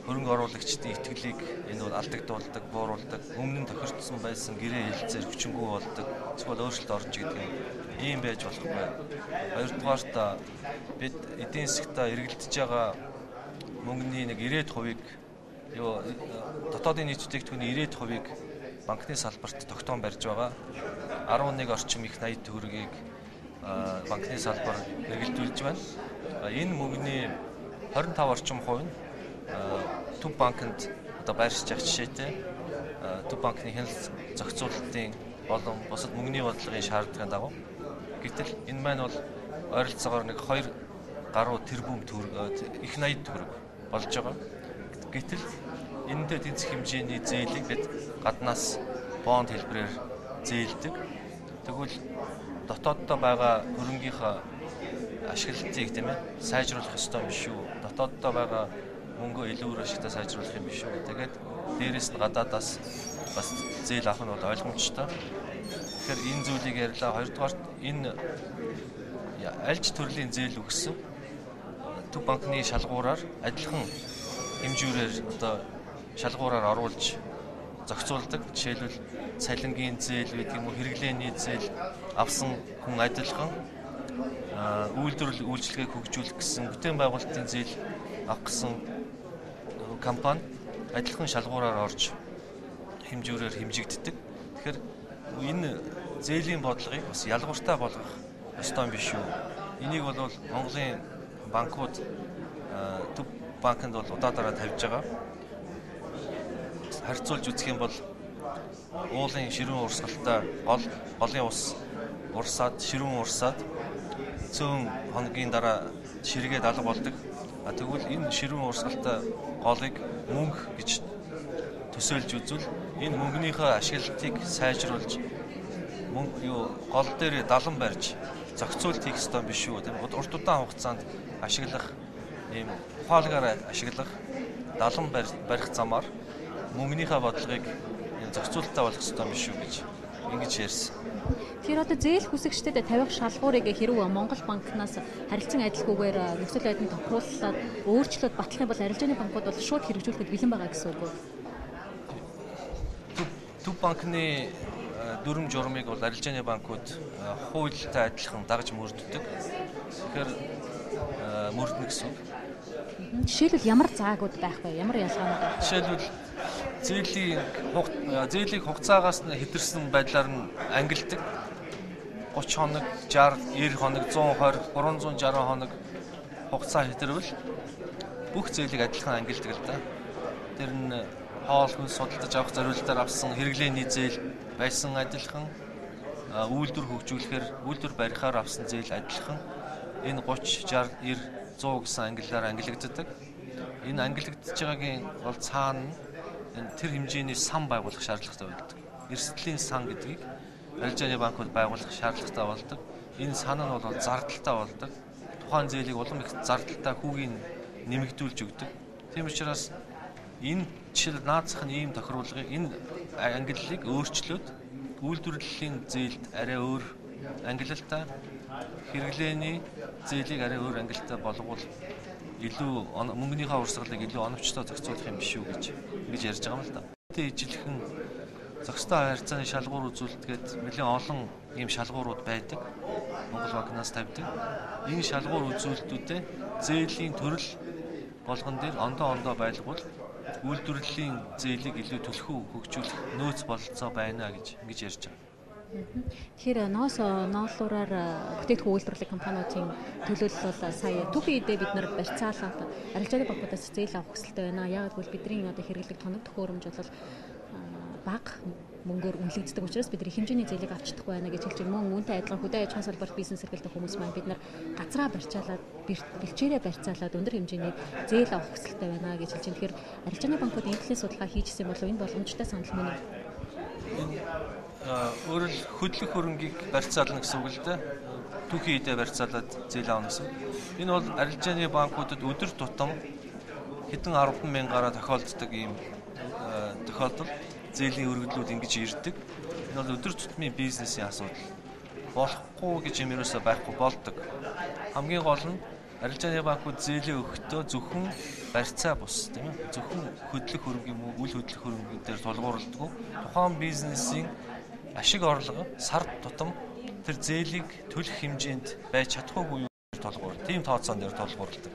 хөрөнгө оруулагчдын итгэлийг энэ бол алдагдуулдаг, бууруулдаг, өмнө нь тохирдсон байсан гэрээ хэлэлцээр хүчингүй болдог, эсвэл өөрчлөлт орж гэдэг юм. Ийм байж болохгүй. Хоёрдугаарт бид эдийн засгтаа эргэлдэж байгаа мөнгөний нэг 90%-ийг дотоодын нийт бүтээгдэхүүний 90%-ийг банкны салбарт тогтоон барьж байгаа. 11 орчим их 80 төгрөгийг банкны салбар эргэлдүүлж байна. Энэ мөнгөний 25 орчим хувь нь Төв банкнд одоо байршиж явах жишээтэй Төв банкны хяналт зохицуулалтын болон бусад мөнгөний бодлогын шаардлагын дагуу. Гэтэл энэ маань бол ойролцоогоор нэг 2 гаруй тэрбум төгрөг их 80 төгрөг болж байгаа. Гэтэл энэ дээр тэнцэх хэмжээний зээлийг бид гаднаас бонд хэлбэрээр зээлдэг. Тэгвэл дотооддоо байгаа хөрөнгийнхаа ашиглалтыг тийм ээ сайжруулах ёстой юм шүү. Дотооддоо байгаа мөнгөө илүү ашигтай сайжруулах юм биш үү. Тэгээд дээрээс нь гадаадаас бас зээл авах нь бол ойлгомжтой. Тэгэхээр энэ зүйлийг ярьлаа. Хоёрдугаарт энэ альж төрлийн зээл өгсөн Төв банкны шалгуураар адилхан хэмжүүрээр одоо шалгуураар оруулж зохицуулдаг. Жишээлбэл цалингийн зээл гэдэг юм уу, хэрэглээний зээл авсан хүн адилхан үйлдвэрлэл үйлчлэгийг хөгжүүлэх гэсэн бүтээн байгуулалтын зээл авах гэсэн компани адилхан шалгуураар орж хэмжүүрээр хэмжигддэг. Тэгэхээр энэ зээлийн бодлогыг бас ялгууртай болгох ёстой юм биш үү? Энийг бол Монголын банкуд Төв банкнд бол удаа дараа тавьж байгаа. Харьцуулж үзэх юм бол уулын ширүүн урсгалтай голын ус урсаад ширүүн урсаад цөөн хоногийн дараа ширгээд алга болдог. Тэгвэл энэ ширүүн урсгалтай голыг мөнгө гэж төсөөлж үзвэл энэ мөнгөнийхөө ашиглалтыг сайжруулж гол дээр далан барьж зохицуулт хийх ёстой биш үү? Урт удаан хугацаанд ашиглах ийм ухаалгаар ашиглах далан барих замаар мөнгөнийхөө бодлогыг зохицуулалттай болох ёстой биш үү гэж ингэж ярьсан. Тэгэхээр одоо зээл хүсэгчдэд тавих шалгуурыг хэрв Монгол банкнаас харилцан адилгүйгээр нөхцөл байдлыг тохируулаад өөрчлөлт батлах юм бол арилжааны банкуд бол шууд хэрэгжүүлэхэд бэлэн байгаа гэсэн үг үү? Төв банкны дүрм журмыг бол арилжааны банкуд хуультай адилхан дагж мөрддөг. Тэгэхээр мөрднө гэсэн үг. Жишээлбэл ямар заагууд байх вэ? Ямар ялгаанууд байх вэ? Жишээлбэл зээлийн хугацаагаас нь хэтэрсэн байдлаар нь ангилдаг. 30 хоног, 60, 90 хоног, 120, 360 хоног хугацаа хэтэрвэл бүх зээлийг адилхан ангилдаг л да. Тэр нь хоол хүнс судалдаж авах зорилтоор авсан хэрэглээний зээл байсан адилхан, үйлдвэр хөгжүүлэхээр үйлдвэр барихаар авсан зээл адилхан. Энэ 30, 60, 90, 100 гэсэн ангиллаар ангилагддаг. Энэ ангилагдж байгаагийн бол цаана тэр хэмжээний сан байгуулах шаардлагатай болдог. Эрсдлийн сан гэдгийг арилжааны банкуд байгуулах шаардлагатай болдог. Энэ сан нь бол зардалтай болдог. тухайн зээлийг улам их зардалтай хүүгийн нэмэгдүүлж өгдөг. Тийм учраас энэ жишээл наацх нь ийм тохируулгыг энэ ангиллыг өөрчлөөд үйлдвэрлэлийн зээлд арай өөр ангиллалтай хэрэглээний зээлийг арай өөр ангиллалтай болгоул илүү мөнгөнийхөө урсгалыг илүү оновчтой зохицуулах юм биш үү гэж ярьж байгаа юм л да. Тэ ижилхэн зохистой харьцааны шалгуур үзүүлэлтгээд нэлээд олон ийм шалгуурууд байдаг. Монгол банкнаас тавьдаг. Энэ шалгуур үзүүлэлтүүдэд зээлийн төрөл болгон дээр ондоо байлгуул үйлдвэрлэлийн зээлийг илүү төлхөө хөгжүүлэх нөөц бололцоо байна гэж ярьж байгаа. Тэгэхээр ноолуураар бүтээгдэхүүн үйлдвэрлэх компаниудын төлөөлөл бол сая түүхийн үедээ бид нар барьцаалаад арилжааны банкудаас зээл авах хүсэлтэй байна. Яг гэвэл бидний одоо хэрэглэх тоног төхөөрөмж бол бага мөнгөөр үнэлэгддэг учраас бид хэмжээний зээлийг авч чадахгүй байна гэж хэлж байгаа. Мөн үүнтэй адилхан хөдөө аж ахуйн салбарт бизнес эрхэлдэг хүмүүс маань бид нар газраа барьцаалаад бэлчээрээ барьцаалаад өндөр хэмжээний зээл авах хүсэлтэй байна гэж хэлж байгаа. Тэгэхээр арилжааны банкуд энэ төлөв судалгаа хийжсэн болов энэ боломжтой санал мөн үү? Өөрөөр хөдлөх хөрөнгийг барьцаална гэсэн үг л дээ. Түүхийн үедээ барьцаалаад зээл авна гэсэн. Энэ бол арилжааны банкудад өдөр тутам хэдэн 10 мянгаараа тохиолддог ийм тохиолдол зээлийн өргөдлүүд ингэж ирдэг. Энэ бол өдөр тутмын бизнесийн асуудал. Болохгүй гэж юм ерөөсөй байхгүй болдог. Хамгийн гол нь арилжааны банкуд зээлээ өгөхдөө зөвхөн барьцаа бус тийм ээ. Зөвхөн хөдлөх хөрөнгө юм уу, үл хөдлөх хөрөнгө дээр тулгуурладаг. Тухайн бизнесийн ашиг орлого сард тутам тэр зээлийг төлөх хэмжээнд байж чадахгүй юу тулгуур. Тийм тооцоон дээр тулгуурладаг.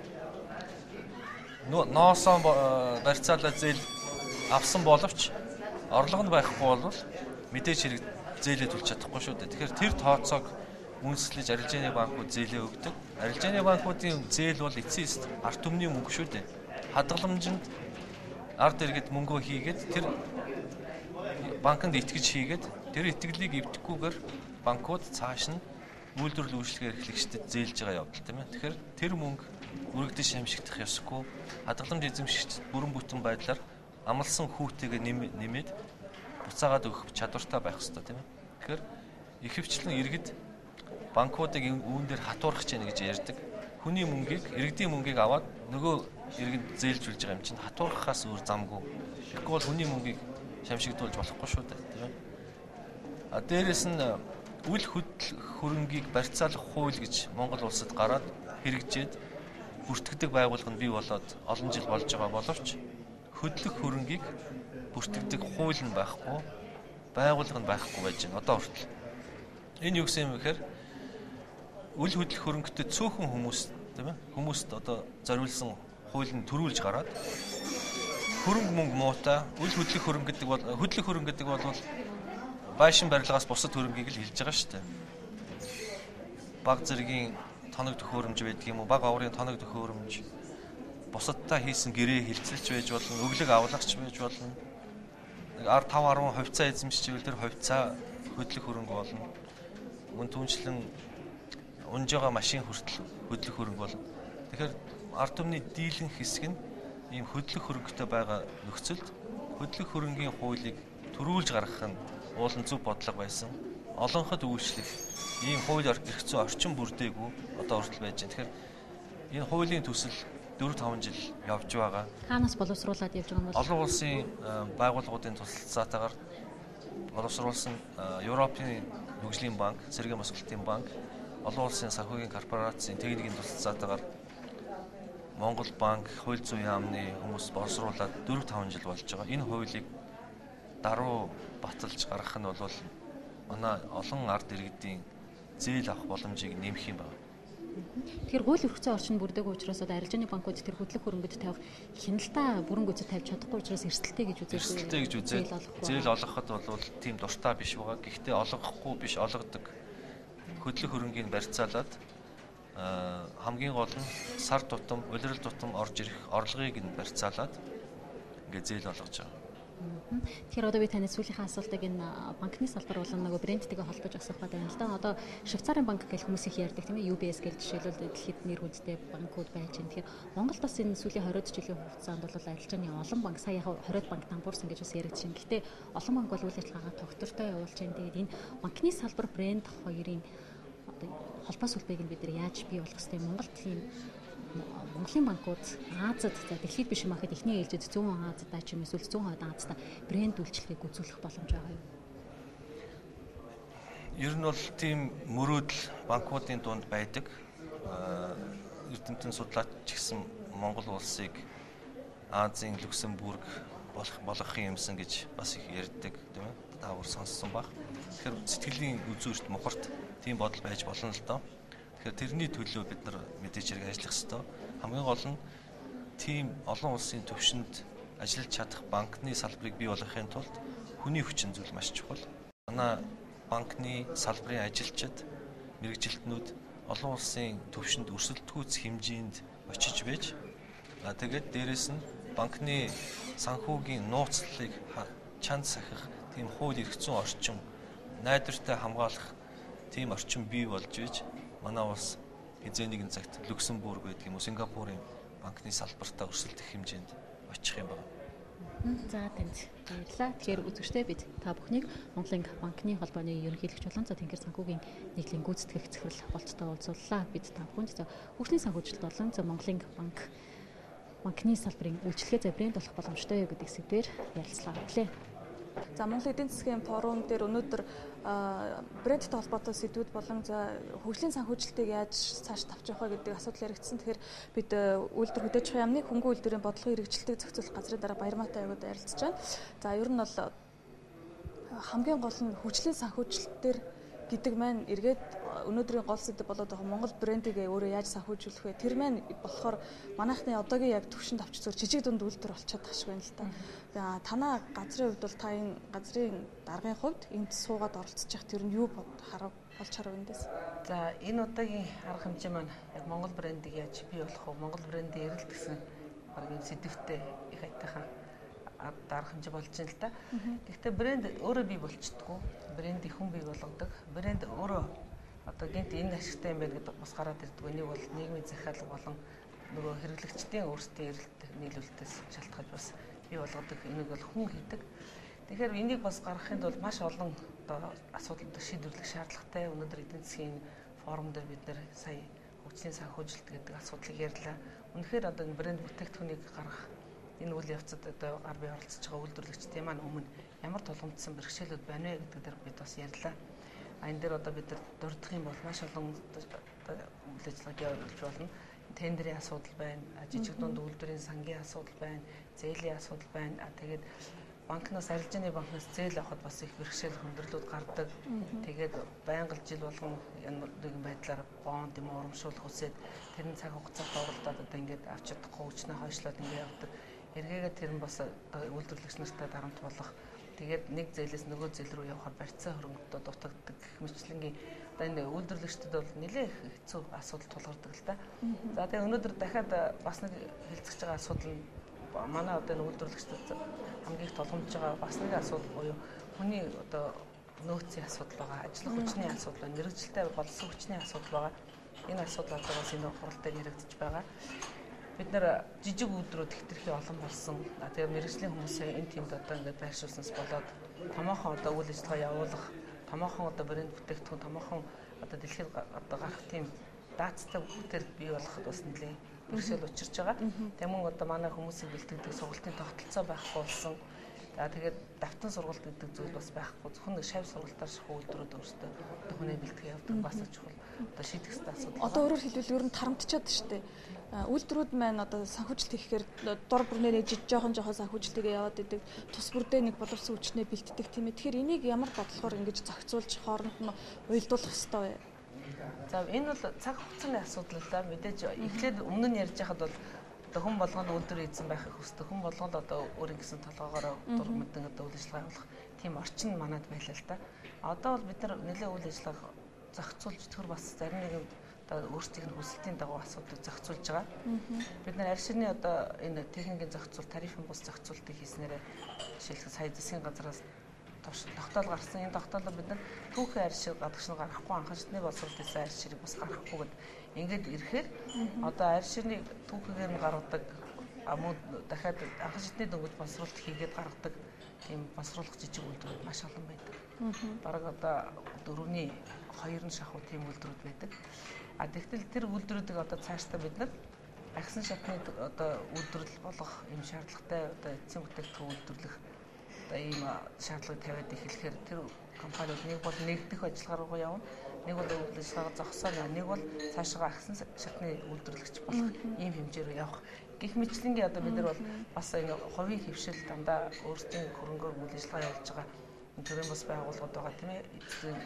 Ноосоо барьцаалаад зээл авсан боловч орлого нь байхгүй бол мэдээж хэрэг зээлээ төлж чадахгүй шүү дээ. Тэгэхээр тэр тооцоог үндэслэж арилжааны банкуд зээлээ өгдөг. Арилжааны банкуудын зээл бол эцсийн ард түмний мөнгө шүү дээ. Хадгаламжинд ард иргэд мөнгөө хийгээд тэр банкнд итгэж хийгээд тэр итгэлийг эвдэхгүйгээр банкуд цааш нь үйлдвэрлэл үйлчлэгээ эрхлэгчдэд зээлж байгаа явдал тийм ээ. Тэгэхээр тэр мөнгө үргэлж шамшигдах ёсгүй. Хадгаламж эзэмшигчд бүрэн бүтэн байдлаар амлсан хүүтэйгээ нэмээд буцаагаад өгөх чадвартай байх хэрэгтэй тийм ээ. Тэгэхээр ихэвчлэн иргэд банкуудыг үүн дээр хатуурах гэж байна гэж ярьдаг. Хүний мөнгийг, иргэдийн мөнгийг аваад нөгөө иргэд зээлжүүлж байгаа юм чинь хатуурхаас өөр замгүй. Тэгэхгүй бол хүний мөнгийг шамшигдуулж болохгүй шүү дээ тийм ээ. Дээрээс нь үл хөдлөх хөрөнгийг барьцаалах хууль гэж Монгол улсад гараад хэрэгжээд бүртгэдэг байгууллага нь бий болоод олон жил болж байгаа боловч хөдлөх хөрөнгийг бүртгэдэг хууль нь байхгүй, байгууллага нь байхгүй байж байна одоо хүртэл. Энэ юу гэсэн юм бэ гэхээр үл хөдлөх хөрөнгөтэй цөөхөн хүмүүс тийм ээ хүмүүст одоо зориулсан хууль нь төрүүлж гараад хөрөнгө мөнгө муутай үл хөдлөх хөрөнгө гэдэг бол байшин барилгаас бусад хөрөнгийг л хэлж байгаа шүү дээ. Баг зэргийн тоног төхөөрөмж байдаг юм уу? Баг аврын тоног төхөөрөмж бусадтай хийсэн гэрээ хилцэлж байж болно, өглөг авлагч байж болно. 5-10 хувьцаа эзэмшиж ивэл тэр хувьцаа хөдлөх хөрөнгө болно. Мөн түншлэн унж байгаа машин хүртэл хөдлөх хөрөнгө болно. Тэгэхээр ард түмний дийлэн хэсэг нь ийм хөдлөх хөрөнгөтэй байгаа нөхцөлд хөдлөх хөрөнгийн хуулийг төрүүлж гаргах нь уулын зөв бодлого байсан. Олонход үйлчлэх ийм хууль эрх зүйн орчин бүрдээгүй одоо хүртэл байж байна. Тэгэхээр энэ хуулийн төсөл 4-5 жил явж байгаа. Хаанаас боловсруулад явж байгаа юм бол олон улсын байгууллагуудын тусалцаатаагаар боловсруулсан Европын хөгжлийн банк, Цэргийн Мосголтын банк, олон улсын санхүүгийн корпорацийн техникийн тусалцаатаагаар Монгол банк, хууль зүйн яамны хүмүүс боловсруулад 4-5 жил болж байгаа. Энэ хуулийг даруй баталж гаргах нь бол манай олон ард иргэдийн зээл авах боломжийг нэмэх юм байна. Тэгэхээр хууль эрх зүйн орчин бүрдээгүй учраас одоо арилжааны банкуд тэр хөдлөх хөрөнгөд тавих хяналтаа бүрэн гүйцэд тавьж чадахгүй учраас эрсдэлтэй гэж үзээд зээл олгоход бол тийм дуртай биш байгаа. Гэхдээ олгохгүй биш олгодог. Хөдлөх хөрөнгийг барьцаалаад хамгийн гол нь сар тутам, улирал тутам орж ирэх орлогыг нь барьцаалаад ингээд зээл олгож байгаа. Тэгэхээр одоо би таны сүүлийнхээ асуултыг энэ банкны салбар болон нөгөө брендтэйгээ холбож асуух гэдэг юм л да. Одоо Швейцарын банк гэж хүмүүс их ярьдаг тийм ээ. UBS гэж жишээлбэл дэлхийд нэр хүндтэй банкуд байж байна. Тэгэхээр Монголд бас энэ сүүлийн 20 жилийн хугацаанд бол арилжааны олон банк сая яг 20 банк дампуурсан гэж бас яригдчихээн. Гэхдээ олон банк бол үйл ажиллагаагаа тогтвортой явуулж байна. Тэгээд энэ банкны салбар брэнд хоёрын одоо холбоо сүлбээг нь бид нар яаж бий болгох ёстой Монгол тийм Монголын банкуд Азад за дэлхийд биш юм ахад эхний ээлжид 100% Азад ч юм эсвэл 100% Азад брэнд үйлчлэгийг үзүүлэх боломж байгаа юм. Ер нь бол тийм мөрөөдөл банкуудын дунд байдаг. Эрдэмтэн судлаач гэсэн Монгол улсыг Азийн Люксембург болгохын юмсан гэж бас их ярьдаг тийм ээ. Даавар сонссон баг. Тэгэхээр сэтгэлийн үзүүрт мохорт тийм бодол байж болно л доо. Тэгэхээр тэрний төлөө бид нар мэдээж хэрэг ажиллах ёстой. Хамгийн гол нь тийм олон улсын түвшинд ажиллаж чадах банкны салбарыг бий болгохын тулд хүний хүчин зүйл маш чухал. Манай банкны салбарын ажилчид, мэрэгжилтнүүд олон улсын түвшинд өрсөлдөхүйц хэмжээнд очиж байж тэгээд дээрэс нь банкны санхүүгийн нууцлалыг чанд сахих тийм хууль эрх зүйн орчин найдвартай хамгаалах тийм орчин бий болж иж манай улс эзэн нэгэн цагт Люксембург байдаг юм уу Сингапурын банкны салбартаа өрсөлдөх хэмжээнд очих юм байна. За танд баярлалаа. Тэгэхээр үзэгчдээ бид та бүхнийг Монголын банкны холбооны ерөнхийлөгч болон за Тэнгэр санхүүгийн нийтлийн гүйцэтгэх захирал болцтой уулзууллаа. Бид та бүхэнд за хөгжлийн санхүүжилт болон за Монголын банкны салбарын үйлчлэгээ за брэнд болох боломжтой гэдэг сэдвээр ярилцлаа өглөө. За Монголын эдийн засгийн форум дээр өнөөдөр брэндтэй холбоотой сэдвүүд болон за хөгжлийн санхүүжилтийг яаж цааш тавьж явах вэ гэдэг асуудал яригдсан. Тэгэхээр бид үйлдвэр хөдөөж байгаа яамны хөнгөн үйлдвэрийн бодлогын хэрэгжилтийг зохицуулах газрын дараа Баярмаатай аяуд ярилцж байна. За ер нь бол хамгийн гол нь хөгжлийн санхүүжилт дээр гэдэг маань эргээд өнөөдрийн гол сэдэв болоод байгаа Монгол брендийг өөрөө яаж санхүүжүүлэх вэ? Тэр маань болохоор манайхны одоогийн яг төвшөнд авч зөв жижиг дунд үйлдвэр болчиход тах шиг байна л та. За танаа газрын хувьд бол та энэ газрын даргын хувьд энд суугаад оролцож явах тэр нь юу болж харав эндээс? За энэ удаагийн арга хэмжээ маань яг Монгол брендийг яаж бий болох вэ? Монгол брендийн эрэлт гэсэн багийн сэдвтэй их айтайхан дарга хэмжээ болж байна л да. Гэхдээ брэнд өөрөө бий болчдгоо. Брэнд хүн бий болгодог. Брэнд өөрөө одоо гинт энэ ашигтай юм байна гэдэг бас гараад ирдэг. Энийг бол нийгмийн захиалга болон нөгөө хэрэглэгчдийн өөрсдийн эрэлт нийлүүлэлтээс шалтгаалж бас бий болгодог. Энийг бол хүн хийдэг. Тэгэхээр энийг бас гаргахын тулд маш олон одоо асуудлууд шийдвэрлэх шаардлагатай. Өнөөдөр эдийн засгийн форум дээр бид нэр сая хөгжлийн санхүүжилт гэдэг асуудлыг ярьлаа. Үнэхээр одоо энэ брэнд бүтээгдэхүүнийг гаргах энэ үйл явцад одоо гар бие оролцож байгаа үйлдвэрлэгчдийн маань өмнө ямар тулгымдсан бэрхшээлүүд байна вэ гэдэг дээр бид бас ярьлаа. Энэ дээр одоо бид дурдах юм бол маш олон үйл ажиллагааг явуулж болно. Тендерийн асуудал байна, жижиг дунд үйлдвэрийн сангийн асуудал байна, зээлийн асуудал байна. Тэгээд банкнаас арилжааны банкнаас зээл авахд бас их бэрхшээл хөндөрлүүд гардаг. Тэгээд байнга жил болгон нэгэн байдлаар бонд юм урамшуулах үсээд тэрний цаг хугацаанд оролдоод одоо ингээд авч чадахгүй хүчнээ хойшлоод ингээд явдаг. Эргээгээ тэр нь бас үйлдвэрлэгч нартай дарамт болох. Тэгээд нэг зээлээс нөгөө зээл рүү явахаар барьцаа хөрөнгөдөө дутагддаг гэх мэтлэнгийн одоо энэ үйлдвэрлэгчдэд бол нэлээд хэцүү асуудал тулгардаг л да. За тэгээд өнөөдөр дахиад бас нэг хэлцэж байгаа асуудал нь манай одоо энэ үйлдвэрлэгчдэд хамгийн их тулгамдж байгаа бас нэг асуудал буюу хүний одоо нөөцийн асуудал байгаа, ажиллах хүчний асуудал байна, мэрэгжилтэй болсон хүчний асуудал байгаа. Энэ асуудал одоо бас энэ хурал дээр яригдчих байгаа. Бид нэр жижиг үйлдвэрүүд хэтэрхий олон болсон. Тэгээ мэрэгжлийн хүмүүсээ энэ тиймд одоо ингээд байршуулснаас болоод томоохон одоо үйл ажиллагаа явуулах, томоохон одоо брэнд бүтээгдэхүүн, томоохон одоо дэлхийд одоо гарах тийм даацтай бүтээл бий болоход бас нэлээд бэрхшээл учирч байгаа. Тэгээ мөн одоо манай хүмүүсийн бэлтгэдэг сургалтын тогтолцоо байхгүй болсон. За тэгээд давтан сургалт гэдэг зүйл бас байхгүй. Зөвхөн нэг шавь сургалтаар шахуу үйлдвэрүүд өөрсдөө одоо хүний бэлтгэл явуулдаг бас чухал. Одоо шийдэх ёстой асуудал. Одоо өөрөөр хэлбэл ер нь тарамтчаад шүү дээ. Үйлдвэрүүд маань одоо санхүүжилт хийхээр дор бүрнээ жоохон санхүүжилтгээ яваад идэг. Тус бүрдээ нэг боловсон хүчнээ бэлддэг тийм ээ. Тэгэхээр энийг ямар бодлохоор ингэж зохицуулж хооронд нь уялдуулах ёстой вэ? За энэ бол цаг хугацааны асуудал л да. Мэдээж эхлээд өмнө нь ярьж байхад бол одоо хүн болгонд үйлдвэр эзэн байхыг хүсдэг. Хүн болгонд одоо өөрийн гэсэн толгоогоор дургамдан одоо үйл ажиллагаа явуулах тийм орчин манад байлаа л да. Одоо бол бид нар нэлээд үйл ажиллагаа зохицуулж төр бас зарим нэгэн одоо өөрсдийн хүсэлтийн дагуу асуудлыг зохицуулж байгаа. Бид нар арь ширний одоо энэ техникийн зохицуул, тарифын бус зохицуултыг хийснээр жишээлбэл сая засгийн газраас тогтоол гарсан. Энэ тогтоолоор бид нар түүхэн арь шир гадагш нь гарахгүй анхан шатны боловсролын арь ширийг бас гаргахгүйгээд ингээд ирэхээр одоо арь ширний түүхээр нь гаргадаг мөн дахиад анхан шатны дөнгөж боловсролт хийгээд гаргадаг тийм боловсруулах жижиг үйлдвэрүүд маш олон байдаг. Бараг одоо 4-ний 2 шахуу тийм үйлдвэрүүд байдаг. Тэгтэл тэр үйлдвэрүүдийг одоо цаашдаа бид нар агсан шатны одоо үйлдвэрлэл болгох юм шаардлагатай одоо эцсийн бүтээгдэхүүн үйлдвэрлэх одоо ийм шаардлагыг тавиад эхлэхээр тэр компаниуд нэг бол нэгдэх ажиллагаа руу явна, нэг бол үйл ажиллагаа зогсоно, нэг бол цаашаа агсан шатны үйлдвэрлэгч болох ийм хэмжээр явах. Гэх мэтлэнгийн одоо бид нар бол бас энэ хувийн хөвшил дандаа өөрсдийн хөрөнгөөр үйл ажиллагаа явуулж байгаа төрийн бас байгууллагууд байгаа тийм ээ.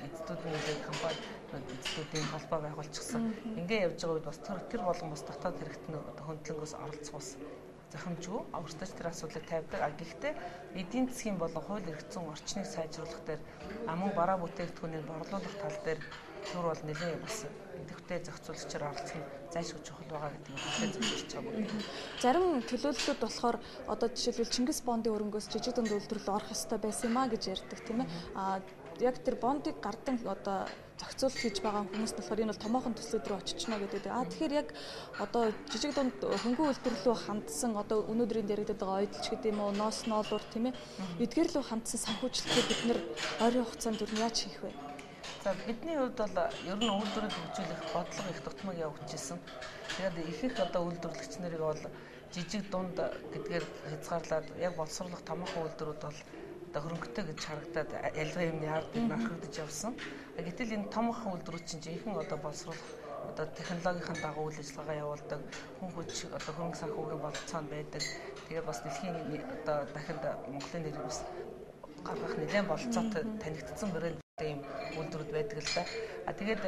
Эцэдүүдийн нөлөө компани эцэдүүдийн холбоо байгуулчихсан. Ингээ явж байгаа үед бас тэр болгон бас дотоод хэрэгтэн хөндлөнгөөс оролцох бас зохимжгүй өөртөө тэр асуудлыг тавьдаг. Гэхдээ эдийн засгийн болон хууль эрх зүйн орчныг сайжруулах дээр мөн бараа бүтээгдэхүүнийг борлуулах тал дээр түр бол нэлээд бас идэвхтэй зохицуулагчаар оролцох нь зайлшгүй чухал байгаа гэдэг нь идэвхтэй зөвшөөрч байгаа. Зарим төлөөллүүд болохоор одоо жишээлбэл Чингис бондын өрөнгөөс жижиг дунд үйлдвэрлэл орох ёстой байсан юм а гэж ярьдаг тийм ээ. Яг тэр бондыг гардан одоо зохицуулалт хийж байгаа хүмүүс болохоор энэ бол томоохон төслүүд рүү очично гэдэг. Тэгэхээр яг одоо жижиг дунд хөнгөн үйлдвэрлэл рүү хандсан одоо өнөөдрийн яригдаад байгаа ойдолч гэдэг юм уу, ноос ноолуур тийм ээ. Эдгээр рүү хандсан санхүүжилтийг бид нэр ойрын хугацаанд юу яаж хийх вэ? За бидний хувьд бол ер нь үйлдвэрийг хөгжүүлэх бодлого их дутмаг явагдчихсан. Тэгээд ихэнх одоо үйлдвэрлэгч нарыг бол жижиг дунд гэдгээр хязгаарлаад яг боловсруулах томоохон үйлдвэрүүд бол одоо хөрөнгөтэй гэж харагдаад альва юмны ард маркетж явсан. Гэтэл энэ томоохон үйлдвэрүүд чинь ихэнх одоо боловсруулах одоо технологийн дагуу үйл ажиллагаа явуулдаг, хүн хүч одоо хөрөнгө санхүүгийн болцоонд байдаг. Тэгээд бас дэлхийн одоо дахинд Монголын нэрийг бас гаргах нэлээд болцоотой танигдсан брэнд ийм үйлдвэрүүд байдаг л да. Тэгээд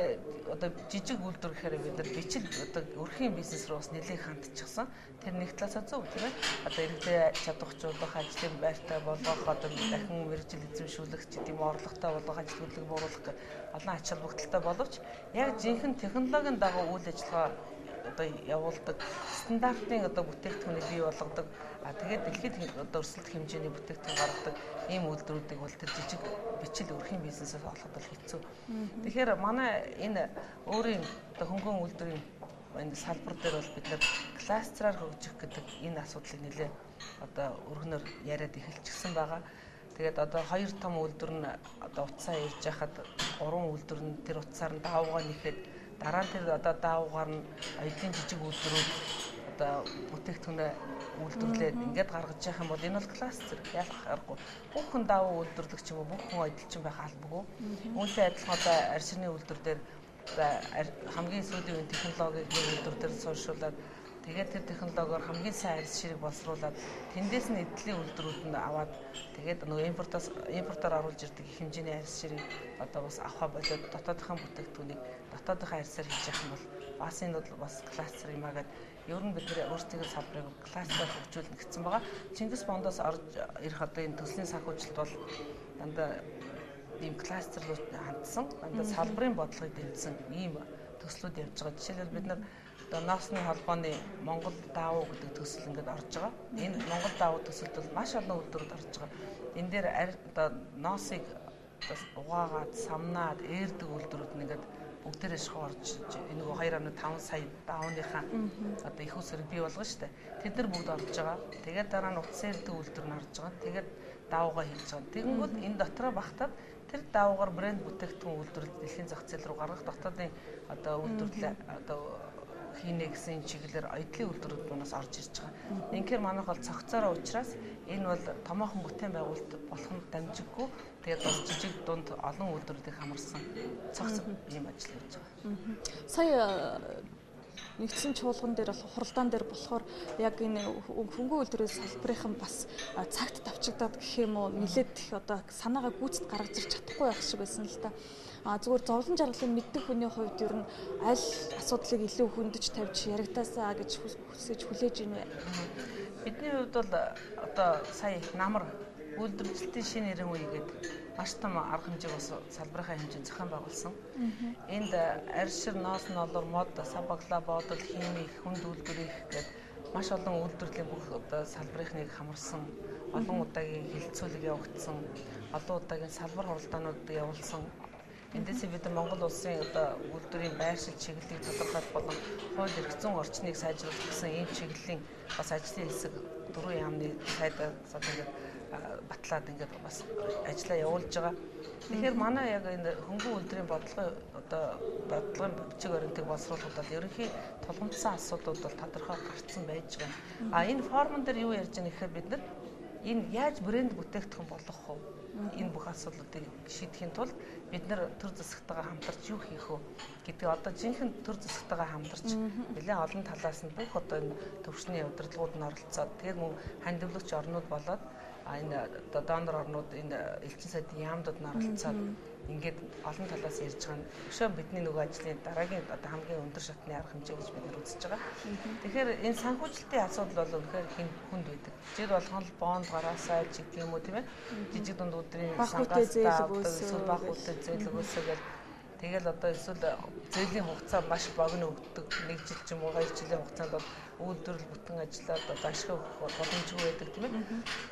одоо жижиг үйлдвэр гэхээр бид нар бичил одоо өрхийн бизнес руу бас нэлээд хандчихсан. Тэр нэг талаасаа зөв тийм ээ. Одоо иргэдэд чадварчулах, ажлын байртай болгох, одоо дахин мэргэжил эзэмшүүлэх гэдэг юм орлоготой болгох, ажил хөдөлгөөг бууруулах гэх олон ач холбогдолтой боловч яг жинхэнэ технологийн дагуу үйл ажиллагаа одоо явуулдаг стандартын одоо бүтээгдэхүүнийг бий болгодог. Тэгээд дэлхийд одоо өрсөлдөх хэмжээний бүтээгдэхүүн гаргадаг ийм үйлдвэрүүдийг бол тэр жижиг бичил өрхийн бизнесээс олоход бол хэцүү. Тэгэхээр манай энэ өөрийн одоо хөнгөн үйлдвэрийн энэ салбар дээр бол бид нэр кластераар хөгжих гэдэг энэ асуудлыг нэлээ одоо өргөнөөр яриад эхэлчихсэн байгаа. Тэгээд одоо 2 том үйлдвэр нь одоо утсаа ирж яхад 3 үйлдвэр нь тэр утсаар нь даавгаа нэхэд дараа нь тэр одоо даавгаар нь аялын жижиг үйлдвэрүүд одоо бүтээгдэхүүнээ үйлдвэрлээд ингээд гаргаж явах юм бол энэ бол кластер ялах аргагүй. Бүх хүн даавуу үйлдвэрлэх ч юм уу, бүх хүн аялалчин байх албагүй. Үүнтэй адилхан одоо арь ширны үйлдвэр дээр хамгийн сүүлийн үеийн технологиг нэг үйлдвэр дээр суурьшуулад тэгээд тэр технологиор хамгийн сайн арьс ширийг боловсруулад тэндээс нь эдлийн үйлдвэрүүд нь аваад тэгээд нөгөө импортоор оруулж ирдэг их хэмжээний арьс ширийг одоо бас авах болоод дотоодынхаа бүтээгдэхүүнийг дотоодынхаа арьсаар хийж явах юм бол бас энэ бол бас кластер юм аа гэдэг. Ер нь бид нэр өөрсдийн салбарыг кластераар хөгжүүлнэ гэсэн байгаа. Чингис бондоос орж ирэх одоо энэ төслийн санхүүжилт бол дандаа ийм кластер руу хандсан, дандаа салбарын бодлогыг дэмжсэн ийм төслүүд явж байгаа. Жишээлбэл бид нар одоо ноосны холбооны Монгол даавуу гэдэг төсөл ингээд орж байгаа. Энэ Монгол даавуу төсөлд бол маш олон үйлдвэрүүд орж байгаа. Энэ дээр одоо ноосыг угаагаад, самнаад, ээрдэг үйлдвэрүүд нь ингээд бүгдээрээ орж энэ 2.5 сая даавууныхаа одоо их усрыг бий болгоно шүү дээ. Тэд нар бүгд орж байгаа. Тэгээд дараа нь утас ээрдэг үйлдвэр нь орж байгаа. Тэгээд даавуугаа хийж байгаа. Тэгэнгүүт энэ дотроо багтаад тэр даавуугаар брэнд бүтээгдэхүүн үйлдвэрлэл дэлхийн зах зээл рүү гаргах дотоодын одоо үйлдвэрлэлээ одоо хийнэ гэсэн чиглэлээр аяллаа үйлдвэрүүд манаас орж ирж байгаа. Инхээр манайх бол цогцоороо учраас энэ бол томоохон бүтээн байгуулалт болох нь дамжиггүй. Тэгээд бас жижиг дунд олон үйлдвэрүүдийг хамарсан цогц ийм ажил хийж байгаа. Сая нэгдсэн чуулган дээр бол хуралдаан дээр болохоор яг энэ хөнгөн үйлдвэрийн салбарынхан бас цагт давчигдаад гэх юм уу нэлээд их одоо санаагаа гүйцэд гаргаж ирч чадахгүй байх шиг байсан л та. Зүгээр зовлон жаргалыг мэддэг хүний хувьд ер нь аль асуудлыг илүү хөндөж тавьж яригдаасаа гэж хүсэж хүлээж ийн вэ? Бидний хувьд бол одоо сая намар үйлдвэржилтийн шинэ нэрийн үе гэдэг маш том арга хэмжээг бас салбарынхаа хэмжээнд зохион байгуулсан. Энд арь шир, ноос ноолор, мод, сабагла, бодол, хими, хүнд үйлдвэрийн гэдэг маш олон үйлдвэрлэлийн бүх одоо салбарынхныг хамарсан, олон удаагийн хилцүүлэг явагдсан, олон удаагийн салбар хуралдаанууд явуулсан. Эндээс бид нар Монгол улсын одоо үйлдвэрийн байршил чиглэлийг тодорхойлох болон хууль эрх зүйн орчныг сайжруулах гэсэн ийм чиглэлийн бас ажлын хэсэг 4 яамны сайдаас ингээд батлаад ингээд бас ажиллаа явуулж байгаа. Тэгэхээр манай яг энэ хөнгөн үйлдвэрийн бодлогын бичиг баримтыг боловсруулахад бол ерөнхий тулгымдсан асуудлууд бол тодорхой гарцсан байж байгаа. Энэ формон дээр юу ярьж байгаа гэхээр бид нар энэ яаж брэнд бүтээгдэхүүн болгох вэ? Энэ бүх асуудлуудыг шийдэхин тулд бид нар төр засагтайгаа хамтарч юу хийх вэ гэдэг одоо жинхэнэ төр засагтайгаа хамтарч нэлээд олон талаас нь бүх одоо энэ төвшний удирдлагууд нь оролцоод тэгээд мөн хандивлагч орнууд болоод энэ одоо донор орнууд энэ элчин сайдын яамдууд нь оролцоод ингээд олон талаас ярьж байгаа нь өшөө бидний нөгөө ажлын дараагийн одоо хамгийн өндөр шатны арга хэмжээ гэж бид нар үзэж байгаа. Тэгэхээр энэ санхүүжилтийн асуудал бол үнэхээр хүнд байдаг. Жид болгон л бонд гараасаа ч гэх юм уу тийм ээ. Жижиг дунд өдрийн сангаас эсвэл баг үедээ зээл өгөөсөө гэл тэгэл одоо эсвэл зээлийн хугацаа маш богино өгдөг. 1 жил ч юм уу 2 жилийн хугацаанд бол үйлдвэрлэл бүтэн ажиллаад одоо ашиг өгөх боломжгүй байдаг тийм ээ.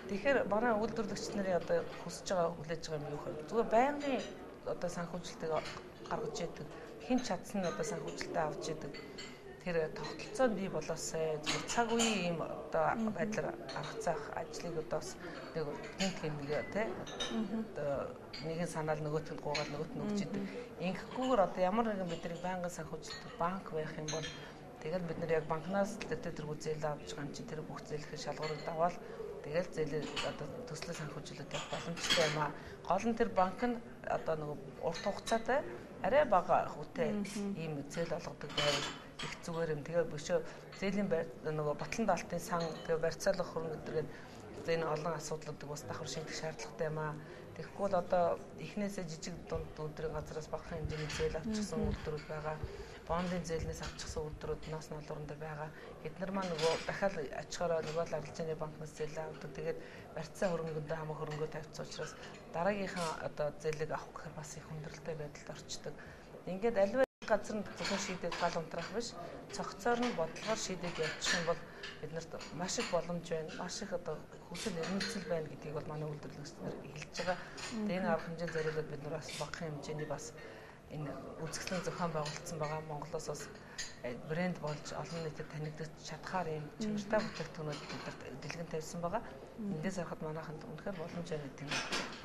Тэгэхээр манай үйлдвэрлэгч нарын одоо хүсэж байгаа хүлээж байгаа юм юу вэ? Зүгээр байнгын одоо санхүүжилтийг гаргаж идэг. Хэн чадсан нь одоо санхүүжилтээ авч идэг. Тэр тогтолцоо бий болоосай. Зүгээр цаг үеийн ийм одоо байдлаар аргацаах ажлыг одоо нэг нэг тий одоо нэгэн санаал нөгөөтөнд гуугаад нөгөөт нь өгч идэг. Ингэхгүйгээр одоо ямар нэгэн бидний байнгын санхүүжилт банк байх юм бол тэгэл бид нар яг банкнаас тэргүй зээл авч байгаа юм чи тэр бүх зээлээ шалгуурыг даваад тэгэл зээлээ одоо төслийн санхүүжилт явах боломжтой юм аа. Гол нь тэр банк нь одоо нэг урт хугацаатай арай бага хүүтэй ийм зээл олгодог байвал их зүгээр юм. Тэгээ бишөө зээлийн нөгөө батлан даалтын сан тэгээ барьцаалах хөрөнгө гэдгээр энэ олон асуудлуудыг бас давхар шийдэх шаардлагатай юм аа. Тэгэхгүй бол одоо эхнээсээ жижиг дунд өдрийн газраас багахан хэмжээний зээл авчихсан үйлдвэрүүд байгаа. Бондын зээлнээс авчихсан үйлдвэрүүд ноос налуурн дээр байгаа. Эднэр маань нөгөө дахиад ачаараа нөгөө л арилжааны банкнаас зээл авдаг. Тэгээд барьцаа хөрөнгөндөө хамаг хөрөнгөө тавьсан учраас дараагийнхаа одоо зээлийг авах гэхээр бас их хүндрэлтэй байдалд орчдөг. Ингээд аливаа газар нь зөвхөн шийдэл гал унтрах биш, цогцоор нь бодлогоор шийдэл явуучих юм бол биднэрт маш их боломж байна. Маш их одоо хүсэл эрмэлзэл байна гэдгийг бол манай үйлдвэрлэгчдэр хэлж байгаа. Тэгээд энэ арга хэмжээнд зориулаад бид нар бас багахан хэмжээний бас энэ үзэсгэлэн зохион байгуулсан байгаа. Монголоос бас брэнд болж олон нийтэд танигдаж чадхаар юм чанартай бүтээгдэхүүнүүд бидэрт дэлгэн тавьсан байгаа. Эндээс харахад манайханд үнэхээр боломж байна гэдэг нь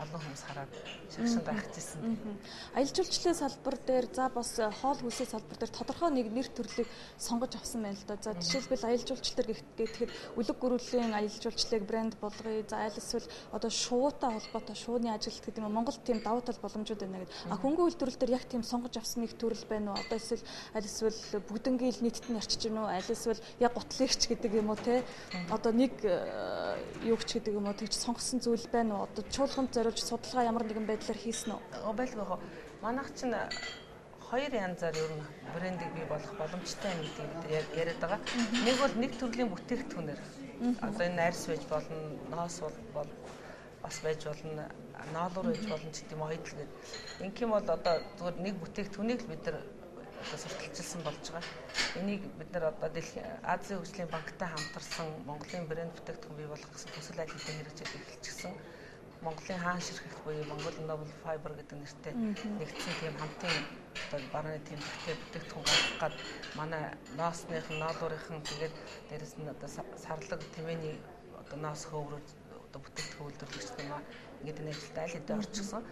олон хүмүүс хараад шагшин гайхажсэн. Аялал жуулчлалын салбар дээр за бас хоол хүнсийн салбар дээр тодорхой нэг нэр төрлийг сонгож авсан байна л да. За жишээлбэл аялал жуулчлал гэхэд үлэг гөрүүлийн аялал жуулчлалыг брэнд болгоё. За аль эсвэл одоо шуутай холбоотой шууны ажилт гэдэг юм Монгол тийм давуу тал боломжууд байна гэдэг. Хөнгөн үйлдвэрлэл дээр яг тийм сонгож авсан нэг төрөл байна уу? Одоо эсвэл аль эсвэл бүгднгийн нийтэд нь орчиж гэнэ үү? Аль эсвэл яг гутлыгч гэдэг юм уу те? Одоо нэг юугч гэдэг юм уу тэгж сонгосон зүйл байна уу? Одоо чуулганд зориулж судалгаа ямар нэгэн байдлаар хийсэн үү? Байлгүй хоо. Манайх чинь хоёр янзаар ер нь брендийг бий болгох боломжтой юм гэдэг яриад байгаа. Нэг бол нэг төрлийн бүтээгдэхүүнээр одоо энэ арьс байж болно, ноос бол бас байж болно, ноолуур байж болно ч гэдэг юм хоёул гээд. Инх юм бол одоо зүгээр нэг бүтээгдэхүүнийг л бид нар одоо сурталчилсан болж байгаа. Энийг бид нар одоо Азийн хөгжлийн банктай хамтарсан Монголын брэнд бүтээгдэхүүн бий болгох гэсэн төсөл ажлын хэрэгжил эхэлчихсэн. Монголын хаан ширхэх буюу Монгол Noble Fiber гэдэг нэртэй нэгдсэн тийм хамтын одоо барааны тэмдэгтэй бүтээгдэхүүн гаргах гад манай ноосных, ноолуурынхан тэгээд дээрэс нь одоо сарлаг тэмээний одоо ноос хөврөд одоо бүтээгдэхүүн үйлдвэрлэгчтэй маа ингээд энэ ажилд аль хэдийн орчихсон.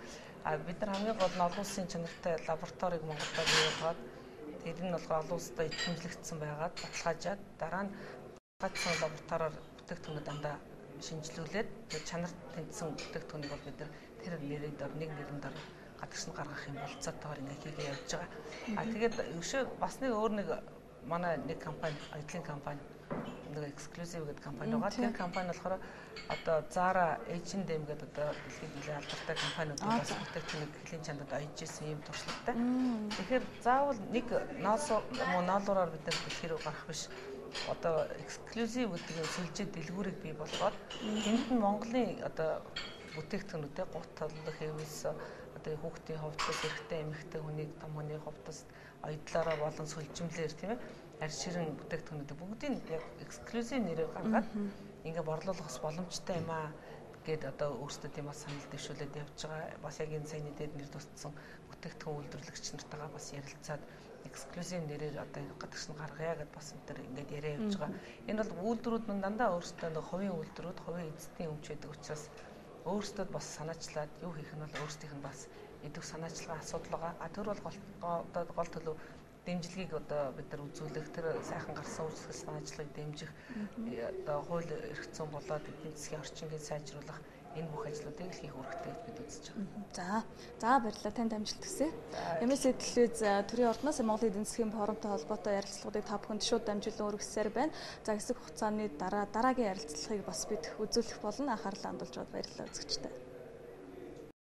Бид нар хамгийн гол нь олон улсын чанартай лабораторийг Монголд бий болгоод тэр нь болохоор олон улстай идэвхжлэгдсэн байгаад баталгаажаад дараа нь гацсан лабораториор бүтээгдэхүүнүүд дандаа шинжилүүлээд чанарт тэнцсэн бүтээгдэхүүнийг бол бид нар тэр нэрийн дор нэг нэрэн дор гадагш нь гаргах юм болцоотойгоор ингээ хийгээ явж байгаа. Тэгээд өшөө бас нэг өөр нэг манай нэг компани, ажлын компани нэг эксклюзив гэдэг компани байгаа. Тэр компани болохоор одоо Zara, H&M гэдэг одоо дэлхийд нэлээд алдартай компаниудын бас бүтээгдэхүүнийг хөлийн чандад оёж исэн юм туршлагатай. Тэгэхээр заавал нэг ноолуураар бид нар дэлхий рүү гарах биш. Одоо эксклюзив гэдэг нь сүлжээ дэлгүүрийг бий болгоод тэнд нь Монголын одоо бүтээгдэхүүнүүдээ гутал, хэвс одоо хүүхдийн хувцас, эрэгтэй эмэгтэй хүнийг том хүний хувцас оёдлоороо болон сүлжимлэр тийм ээ арь ширэн бүтээгдэхүүнүүд бүгдийг яг эксклюзив нэрээр гаргаад ингээ борлуулах боломжтой юм аа гэд одоо өөрсдөө тийм бас санал дэвшүүлээд явж байгаа. Бас яг энэ саяны дээр нэр туссан бүтээгдэхүүн үйлдвэрлэгч нартайгаа бас ярилцаад эксклюзив нэрээр одоо гадагш нь гаргая гэдээ бас энэ төр ингээд яриа явж байгаа. Энэ бол үйлдвэрүүд нь дандаа өөрсдөө нэг хувийн үйлдвэрүүд, хувийн эзэдийн өмч байдаг учраас өөрсдөө бас санаачлаад юу хийх нь бол өөрсдийнх нь бас идэв санаачлагын асуудал байгаа. Тэр бол гол төлөв дэмжлэгийг одоо бид нар үзүүлэх, тэр сайхан гарсан үйлчлэл санаачлагыг дэмжих, одоо хууль эрх зүйн болоод эдийн засгийн орчиныг сайжруулах энэ бүх ажлуудыг хийх үүрэгтэй гэж бид үзэж байгаа. За баярлалаа, танд амжилт хүсье. MSC телевиз төрийн ордноос Монголын эдийн засгийн форумтай холбоотой ярилцлагуудыг та бүхэнд шууд дамжуулан өргөсөөр байна. За хэсэг хугацааны дараа дараагийн ярилцлагыг бас бид үзүүлэх болно. Анхаарлаа хандуулж бод баярлалаа үзэгчдээ.